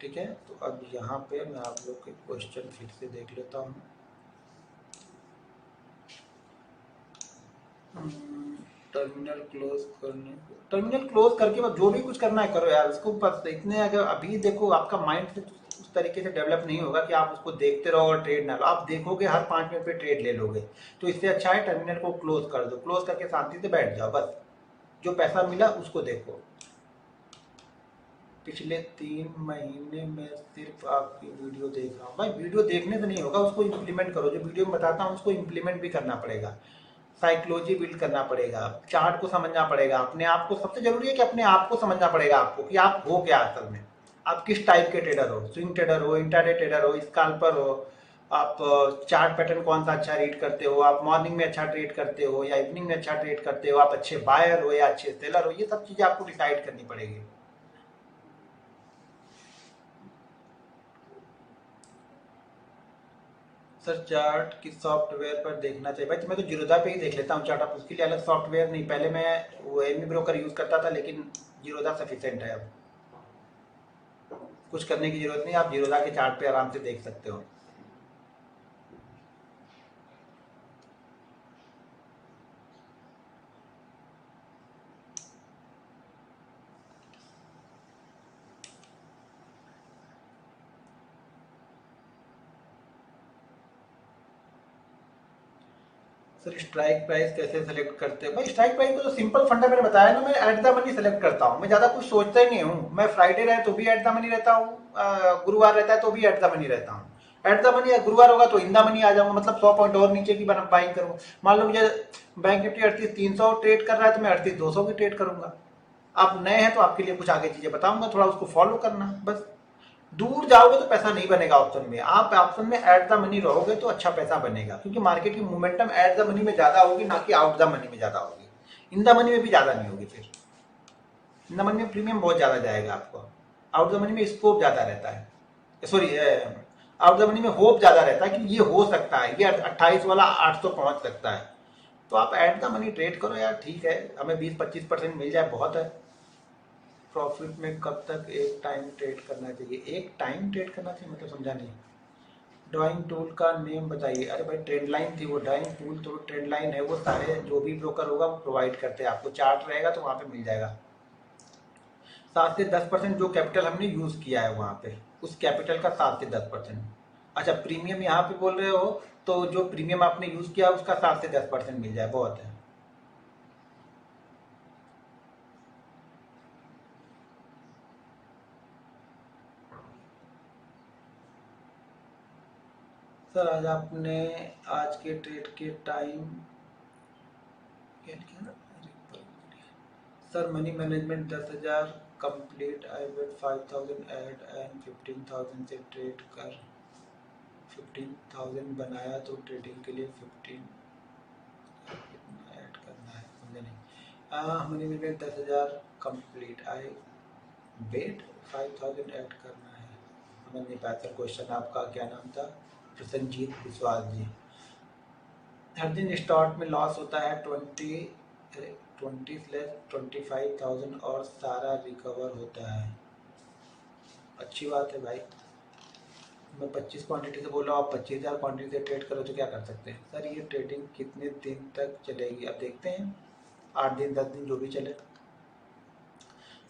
ठीक है। तो अब यहाँ पे मैं आप लोग के क्वेश्चन फिर से देख लेता हूँ। टर्मिनल क्लोज करके बस जो भी कुछ करना है करो यार, उसको बस इतने, अगर अभी देखो आपका माइंड उस तरीके से डेवलप नहीं होगा कि आप उसको देखते रहो और ट्रेड ना लो, आप देखोगे हर 5 मिनट पे ट्रेड ले लोगे। तो इससे अच्छा है टर्मिनल को क्लोज कर दो, क्लोज करके शांति से बैठ जाओ, बस जो पैसा मिला उसको देखो। पिछले 3 महीने में सिर्फ आपकी वीडियो देख रहा हूँ। भाई वीडियो देखने से नहीं होगा, उसको इम्प्लीमेंट करो, जो वीडियो में बताता हूँ उसको इम्प्लीमेंट भी करना पड़ेगा, साइकोलॉजी बिल्ड करना पड़ेगा, चार्ट को समझना पड़ेगा, अपने आप को, सबसे जरूरी है कि अपने आप को समझना पड़ेगा आपको कि आप हो क्या असल में, आप किस टाइप के ट्रेडर हो, स्विंग ट्रेडर हो, इंट्राडे ट्रेडर हो, स्कैल्पर हो, आप चार्ट पैटर्न कौन सा अच्छा रीड करते हो, आप मॉर्निंग में अच्छा ट्रेड करते हो या इवनिंग में अच्छा ट्रेड करते हो, आप अच्छे बायर हो या अच्छे सेलर हो, ये सब चीजें आपको डिसाइड करनी पड़ेगी। सर चार्ट किस सॉफ्टवेयर पर देखना चाहिए? भाई तो मैं तो जीरोधा पे ही देख लेता हूँ चार्ट, आप उसके लिए अलग सॉफ्टवेयर नहीं, पहले मैं वो एमी ब्रोकर यूज करता था, लेकिन जीरोधा सफिशिएंट है, अब कुछ करने की जरूरत नहीं, आप जीरोधा के चार्ट पे आराम से देख सकते हो। सर स्ट्राइक प्राइस कैसे सेलेक्ट करते हैं? भाई स्ट्राइक प्राइस को तो सिंपल फंडा मैंने बताया ना, मैं एट द मनी सेलेक्ट करता हूँ, मैं ज्यादा कुछ सोचता ही नहीं हूँ। मैं फ्राइडे रहे तो भी एट द मनी रहता हूँ, गुरुवार रहता है तो भी एट द मनी रहता हूँ। एट द मनी गुरुवार होगा तो इन द मनी आ जाऊंगा, मतलब 100 पॉइंट और नीचे की बाइंग करूंगा। मान लो मुझे बैंक निफ्टी 38,300 ट्रेड कर रहा है तो मैं 38,200 की ट्रेड करूंगा। आप नए हैं तो आपके लिए कुछ आगे चीजें बताऊंगा, थोड़ा उसको फॉलो करना बस। दूर जाओगे तो पैसा नहीं बनेगा ऑप्शन में, आप ऑप्शन में एट द मनी रहोगे तो अच्छा पैसा बनेगा, क्योंकि मार्केट की मोमेंटम एट द मनी में ज्यादा होगी, ना कि आउट द मनी में ज्यादा होगी। इन द मनी में भी ज्यादा नहीं होगी, फिर इन द मनी में प्रीमियम बहुत ज्यादा जाएगा आपको, आउट द मनी में स्कोप ज्यादा रहता है, सॉरी आउट द मनी में होप ज्यादा रहता है कि ये हो सकता है, ये 28 वाला 800 पहुंच सकता है, तो आप ऐड द मनी ट्रेड करो यार, ठीक है, हमें 20-25% मिल जाए बहुत है। प्रॉफिट में कब तक एक टाइम ट्रेड करना चाहिए? एक टाइम ट्रेड करना चाहिए मतलब समझा नहीं। ड्राइंग टूल का नेम बताइए। अरे भाई ट्रेंड लाइन थी वो, ड्राइंग टूल तो ट्रेंड लाइन है, वो सारे जो भी ब्रोकर होगा वो प्रोवाइड करते हैं आपको, चार्ट रहेगा तो वहाँ पे मिल जाएगा। 7 से 10% जो कैपिटल हमने यूज किया है वहाँ पे, उस कैपिटल का 7 से 10%। अच्छा प्रीमियम यहाँ पे बोल रहे हो, तो जो प्रीमियम आपने यूज किया उसका 7 से 10% मिल जाए, बहुत है। सर आज आपने आज के ट्रेड के time sir money management 10,000 complete, I wait 5,000 add and 15,000 से ट्रेड कर 15,000 बनाया तो ट्रेडिंग के लिए 15 ऐड करना है, समझे नहीं। Money management 10,000 complete, I wait 5,000 add करना है, समझ नहीं पाया सर क्वेश्चन आपका। क्या नाम था? प्रसन्नजीत विश्वास जी। हर दिन स्टार्ट में लॉस होता है 20/25,000 और सारा रिकवर होता है। अच्छी बात है भाई, मैं 25 क्वांटिटी से बोल रहा हूँ, आप 25,000 क्वांटिटी से ट्रेड करो तो क्या कर सकते हैं सर? ये ट्रेडिंग कितने दिन तक चलेगी? अब देखते हैं, 8 दिन 10 दिन जो भी चले।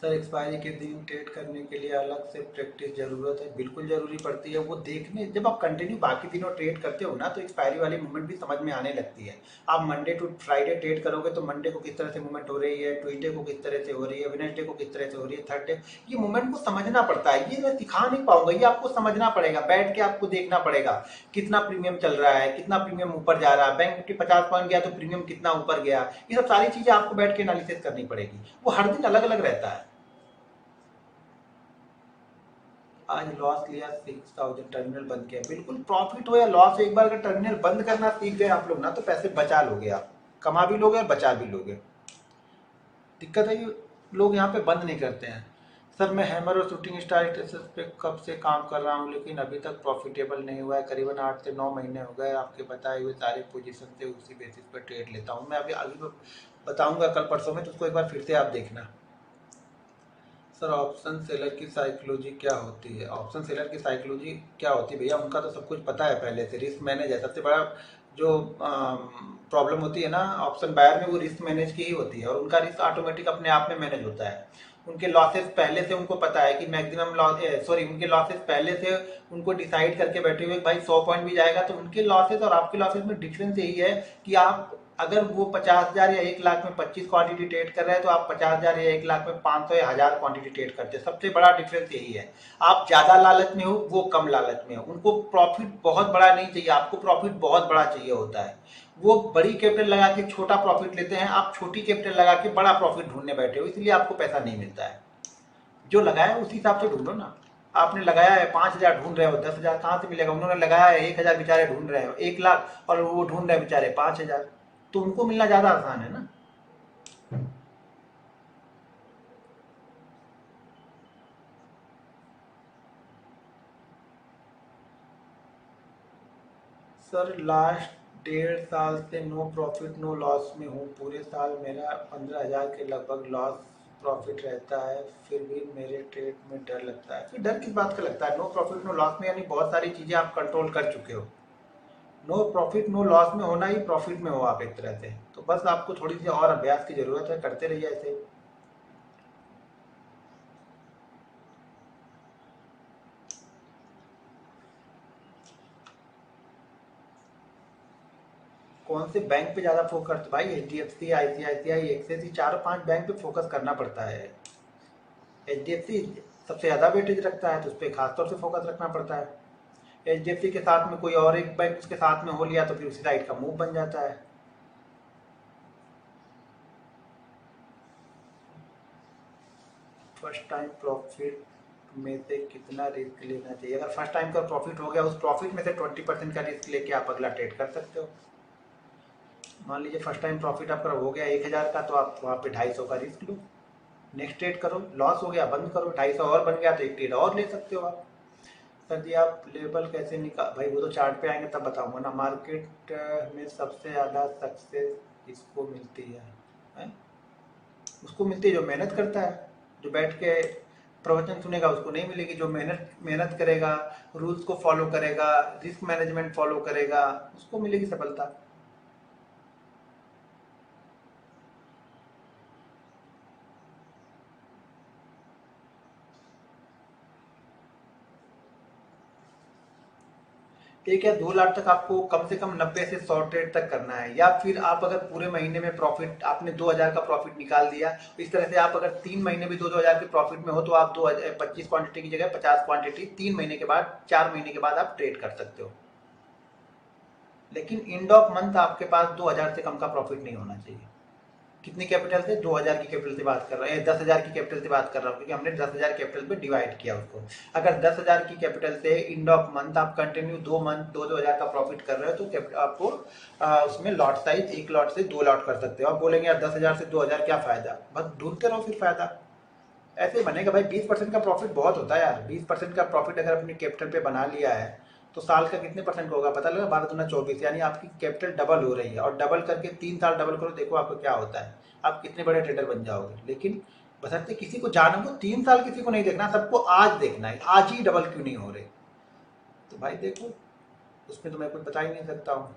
सर एक्सपायरी के दिन ट्रेड करने के लिए अलग से प्रैक्टिस ज़रूरत है? बिल्कुल ज़रूरी पड़ती है। वो देखने जब आप कंटिन्यू बाकी दिनों ट्रेड करते हो ना, तो एक्सपायरी वाली मूवमेंट भी समझ में आने लगती है। आप मंडे टू फ्राइडे ट्रेड करोगे तो मंडे को किस तरह से मूवमेंट हो रही है, ट्यूसडे को किस तरह से हो रही है, वेडनेसडे को किस तरह से हो रही है, थर्सडे, ये मूवमेंट को समझना पड़ता है। ये मैं सिखा नहीं पाऊंगा, ये आपको समझना पड़ेगा, बैठ के आपको देखना पड़ेगा कितना प्रीमियम चल रहा है, कितना प्रीमियम ऊपर जा रहा है, बैंक निफ्टी 50 पॉइंट गया तो प्रीमियम कितना ऊपर गया, ये सब सारी चीज़ें आपको बैठ के एनालिसिस करनी पड़ेगी। वो हर दिन अलग अलग रहता है। आज लॉस लिया 6,000, टर्मिनल बंद किया, बिल्कुल प्रॉफिट हो या लॉस हो, एक बार अगर टर्मिनल बंद करना सीख गए आप लोग ना, तो पैसे बचा लोगे, आप कमा भी लोगे और बचा भी लोगे। दिक्कत है कि लोग यहाँ पे बंद नहीं करते हैं। सर मैं हैमर और शूटिंग स्टार स्टेटस पे कब से काम कर रहा हूँ लेकिन अभी तक प्रॉफिटेबल नहीं हुआ है, करीबन 8 से 9 महीने हो गए। आपके बताए हुए सारे पोजीशन से उसी बेसिस पर ट्रेड लेता हूँ मैं। अभी अभी बताऊँगा कल परसों में, तो उसको एक बार फिर से आप देखना। सर ऑप्शन सेलर की साइकोलॉजी क्या होती है? ऑप्शन सेलर की साइकोलॉजी क्या होती है भैया, उनका तो सब कुछ पता है पहले से। रिस्क मैनेज है सबसे बड़ा जो प्रॉब्लम होती है ना ऑप्शन बायर में, वो रिस्क मैनेज की ही होती है, और उनका रिस्क ऑटोमेटिक अपने आप में मैनेज होता है। उनके लॉसेस पहले से उनको पता है कि मैक्सिमम लॉस, सॉरी उनके लॉसेस पहले से उनको डिसाइड करके बैठे हुए भाई 100 पॉइंट भी जाएगा तो उनके लॉसेस और आपके लॉसेस में डिफरेंस यही है कि आप अगर वो 50,000 या 1 लाख में 25 क्वांटिटी ट्रेड कर रहे हैं तो आप 50,000 या 1 लाख में 500 या 1,000 क्वांटिटी ट्रेड करते हैं। सबसे बड़ा डिफरेंस यही है। आप ज्यादा लालच में हो, वो कम लालच में हो। उनको प्रॉफिट बहुत बड़ा नहीं चाहिए, आपको प्रॉफिट बहुत बड़ा चाहिए होता है। वो बड़ी कैपिटल लगा के छोटा प्रॉफिट लेते हैं, आप छोटी कैपिटल लगा के बड़ा प्रॉफिट ढूंढने बैठे हो, इसलिए आपको पैसा नहीं मिलता है। जो लगाया है उसी हिसाब से ढूंढो ना। आपने लगाया है 5,000 ढूंढ रहे हो, 10,000 कहाँ से मिलेगा? उन्होंने लगाया है 1,000 बेचारे ढूंढ रहे हो, 1 लाख, और वो ढूंढ रहे हैं बेचारे 5,000, तो उनको मिलना ज्यादा आसान है ना। सर लास्ट 1.5 साल से नो प्रॉफिट नो लॉस में हूँ। पूरे साल मेरा 15,000 के लगभग लॉस प्रॉफिट रहता है, फिर भी मेरे ट्रेड में डर लगता है। फिर डर किस बात का लगता है? नो प्रॉफिट नो लॉस में यानी बहुत सारी चीज़ें आप कंट्रोल कर चुके हो। नो प्रॉफिट नो लॉस में होना ही प्रॉफिट में हो आप एक तरह से। तो बस आपको थोड़ी सी और अभ्यास की ज़रूरत है, करते रहिए ऐसे। कौन से बैंक पे ज़्यादा फोकस? भाई HDFC, ICICI, एक्सिस, ये 4-5 बैंक पे फोकस करना पड़ता है। HDFC सबसे ज़्यादा वेटेज रखता है तो उस पर खासतौर से फोकस रखना पड़ता है। HDFC के साथ में कोई और एक बैंक उसके साथ में हो लिया तो फिर उसी साइड का मूव बन जाता है। फर्स्ट टाइम प्रॉफिट में से कितना रिस्क लेना चाहिए? अगर फर्स्ट टाइम का प्रॉफिट हो गया, उस प्रॉफिट में से 20% का रिस्क लेके आप अगला ट्रेड कर सकते हो। मान लीजिए फर्स्ट टाइम प्रॉफिट आपका हो गया 1,000 का, तो आप वहाँ पे 250 का रिस्क लो, नेक्स्ट ट्रेड करो, लॉस हो गया बंद करो, 250 और बन गया तो एक ट्रेड और ले सकते हो आप। सर जी आप लेबल कैसे निकाल? भाई वो तो चार्ट पे आएंगे तब बताऊंगा ना। मार्केट में सबसे ज़्यादा सक्सेस इसको मिलती है? उसको मिलती है जो मेहनत करता है, जो बैठ के प्रवचन सुनेगा उसको नहीं मिलेगी। जो मेहनत मेहनत करेगा, रूल्स को फॉलो करेगा, रिस्क मैनेजमेंट फॉलो करेगा, उसको मिलेगी सफलता। एक या 2 लाख तक आपको कम से कम 90 से 100 ट्रेड तक करना है। या फिर आप अगर पूरे महीने में प्रॉफिट आपने 2000 का प्रॉफिट निकाल दिया, तो इस तरह से आप अगर 3 महीने भी 2-2000 के प्रॉफिट में हो तो आप 25 क्वांटिटी की जगह 50 क्वांटिटी 3 महीने के बाद, 4 महीने के बाद आप ट्रेड कर सकते हो। लेकिन एंड ऑफ मंथ आपके पास 2000 से कम का प्रॉफिट नहीं होना चाहिए। कितनी कैपिटल से? 2000 की कैपिटल से बात कर रहा है, 10,000 की कैपिटल से बात कर रहा हूँ, क्योंकि हमने 10,000 कैपिटल पे डिवाइड किया उसको। अगर 10,000 की कैपिटल से एंड ऑफ मंथ आप कंटिन्यू 2 मंथ 2-2 हजार का प्रॉफिट कर रहे हो तो आपको उसमें लॉट साइज 1 लॉट से 2 लॉट कर सकते हो। आप बोलेंगे यार 10,000 से 2,000 क्या फायदा, बस ढूंढते रहो फिर फायदा। ऐसे ही बनेगा भाई। 20% का प्रॉफिट बहुत होता है यार। 20% का प्रॉफिट अगर अपनी कैपिटल पे बना लिया है तो साल का कितने परसेंट होगा पता लगा? 12×2=24, यानी आपकी कैपिटल डबल हो रही है। और डबल करके 3 साल डबल करो, देखो आपको क्या होता है, आप कितने बड़े ट्रेडर बन जाओगे। लेकिन बशर्ते किसी को जाना तो 3 साल किसी को नहीं देखना, सबको आज देखना है, आज ही डबल क्यों नहीं हो रहे। तो भाई देखो, उसमें तो मैं कुछ बता ही नहीं सकता हूँ।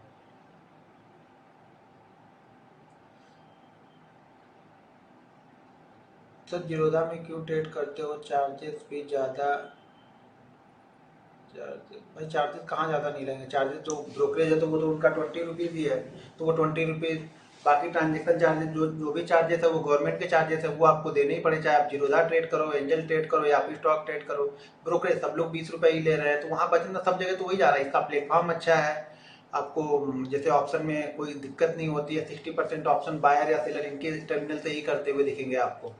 सर जीरोधा में क्यों ट्रेड करते हो? चार्जेस भी ज़्यादा। भाई चार्जेस कहाँ ज़्यादा नहीं रहेंगे? चार्जेस तो ब्रोकरेज है तो वो तो उनका 20 रुपीज़ ही है, तो वो 20 रुपीज़। बाकी ट्रांजेक्शन चार्जेस जो भी चार्जेस है वो गवर्नमेंट के चार्जेस है, वो आपको देने ही पड़े, चाहे आप जीरोधा ट्रेड करो, एंजल ट्रेड करो या फिर स्टॉक ट्रेड करो। ब्रोकरेज सब लोग 20 रुपये ही ले रहे हैं, तो वहाँ बचना सब जगह तो वही जा रहा है। इसका प्लेटफॉर्म अच्छा है, आपको जैसे ऑप्शन में कोई दिक्कत नहीं होती है। 60% ऑप्शन बायर या सेलर इनके टर्मिनल से ही करते हुए दिखेंगे आपको,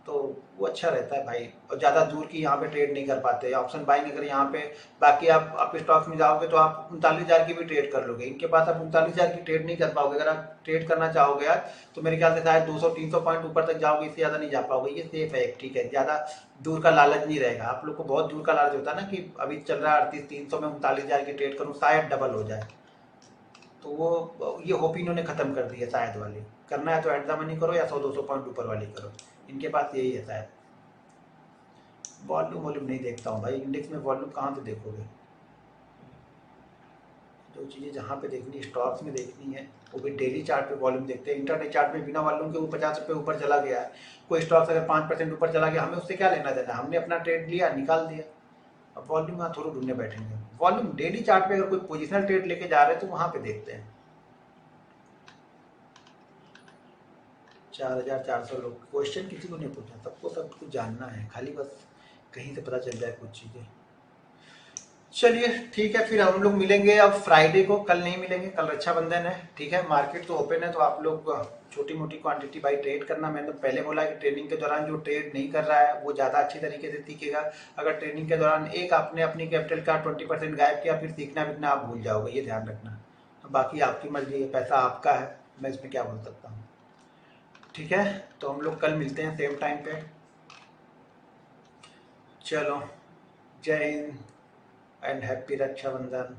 तो वो अच्छा रहता है भाई। और ज़्यादा दूर की यहाँ पे ट्रेड नहीं कर पाते ऑप्शन बाइंग। अगर यहाँ पे बाकी आप स्टॉक्स में जाओगे तो आप 39,000 की भी ट्रेड कर लोगे, इनके पास आप 39,000 की ट्रेड नहीं कर पाओगे। अगर आप ट्रेड करना चाहोगे यार तो मेरे ख्याल से शायद 200-300 पॉइंट ऊपर तक जाओगे, इससे ज़्यादा नहीं जा पाओगे। ये सेफ है, ठीक है, ज़्यादा दूर का लालच नहीं रहेगा। आप लोग को बहुत दूर का लालच होता है ना कि अभी चल रहा है 38,300 में 39,000 की ट्रेड करूँ, शायद डबल हो जाए। तो वो ये होप इन्होंने खत्म कर दी है शायद वाली। करना है तो एट द मनी करो या 100-200 पॉइंट ऊपर वाली करो, इनके पास यही है शायद। वॉल्यूम वॉल्यूम नहीं देखता हूँ भाई, इंडेक्स में वॉल्यूम कहाँ से देखोगे? जो चीज़ें जहाँ पे देखनी स्टॉक्स में देखनी है वो भी डेली चार्ट पे वॉल्यूम देखते हैं। इंटरडे चार्ट में बिना वॉल्यूम के वो 50 रुपये ऊपर चला गया है, कोई स्टॉक्स अगर 5% ऊपर चला गया, हमें उससे क्या लेना देना? हमने अपना ट्रेड लिया, निकाल दिया। अब वॉल्यूम यहाँ थोड़ा ढूंढने बैठेंगे। वॉल्यूम डेली चार्ट पे अगर कोई पोजिशनल ट्रेड लेके जा रहे हैं तो वहाँ पे देखते हैं। 4,400 लोग, क्वेश्चन किसी को नहीं पूछना, सबको सब कुछ जानना है, खाली बस कहीं से पता चल जाए कुछ चीज़ें। चलिए ठीक है, फिर हम लोग मिलेंगे अब फ्राइडे को, कल नहीं मिलेंगे, कल रक्षाबंधन है। ठीक है, मार्केट तो ओपन है, तो आप लोग छोटी मोटी क्वांटिटी बाई ट्रेड करना। मैंने तो पहले बोला कि ट्रेनिंग के दौरान जो ट्रेड नहीं कर रहा है वो ज़्यादा अच्छी तरीके से सीखेगा। अगर ट्रेनिंग के दौरान एक आपने अपनी कैपिटल का 20% गायब किया, फिर सीखना विकना आप भूल जाओगे, ये ध्यान रखना। बाकी आपकी मर्जी है, पैसा आपका है, मैं इसमें क्या बोल सकता हूँ। ठीक है, तो हम लोग कल मिलते हैं सेम टाइम पे। चलो, जय हिंद एंड हैप्पी रक्षाबंधन।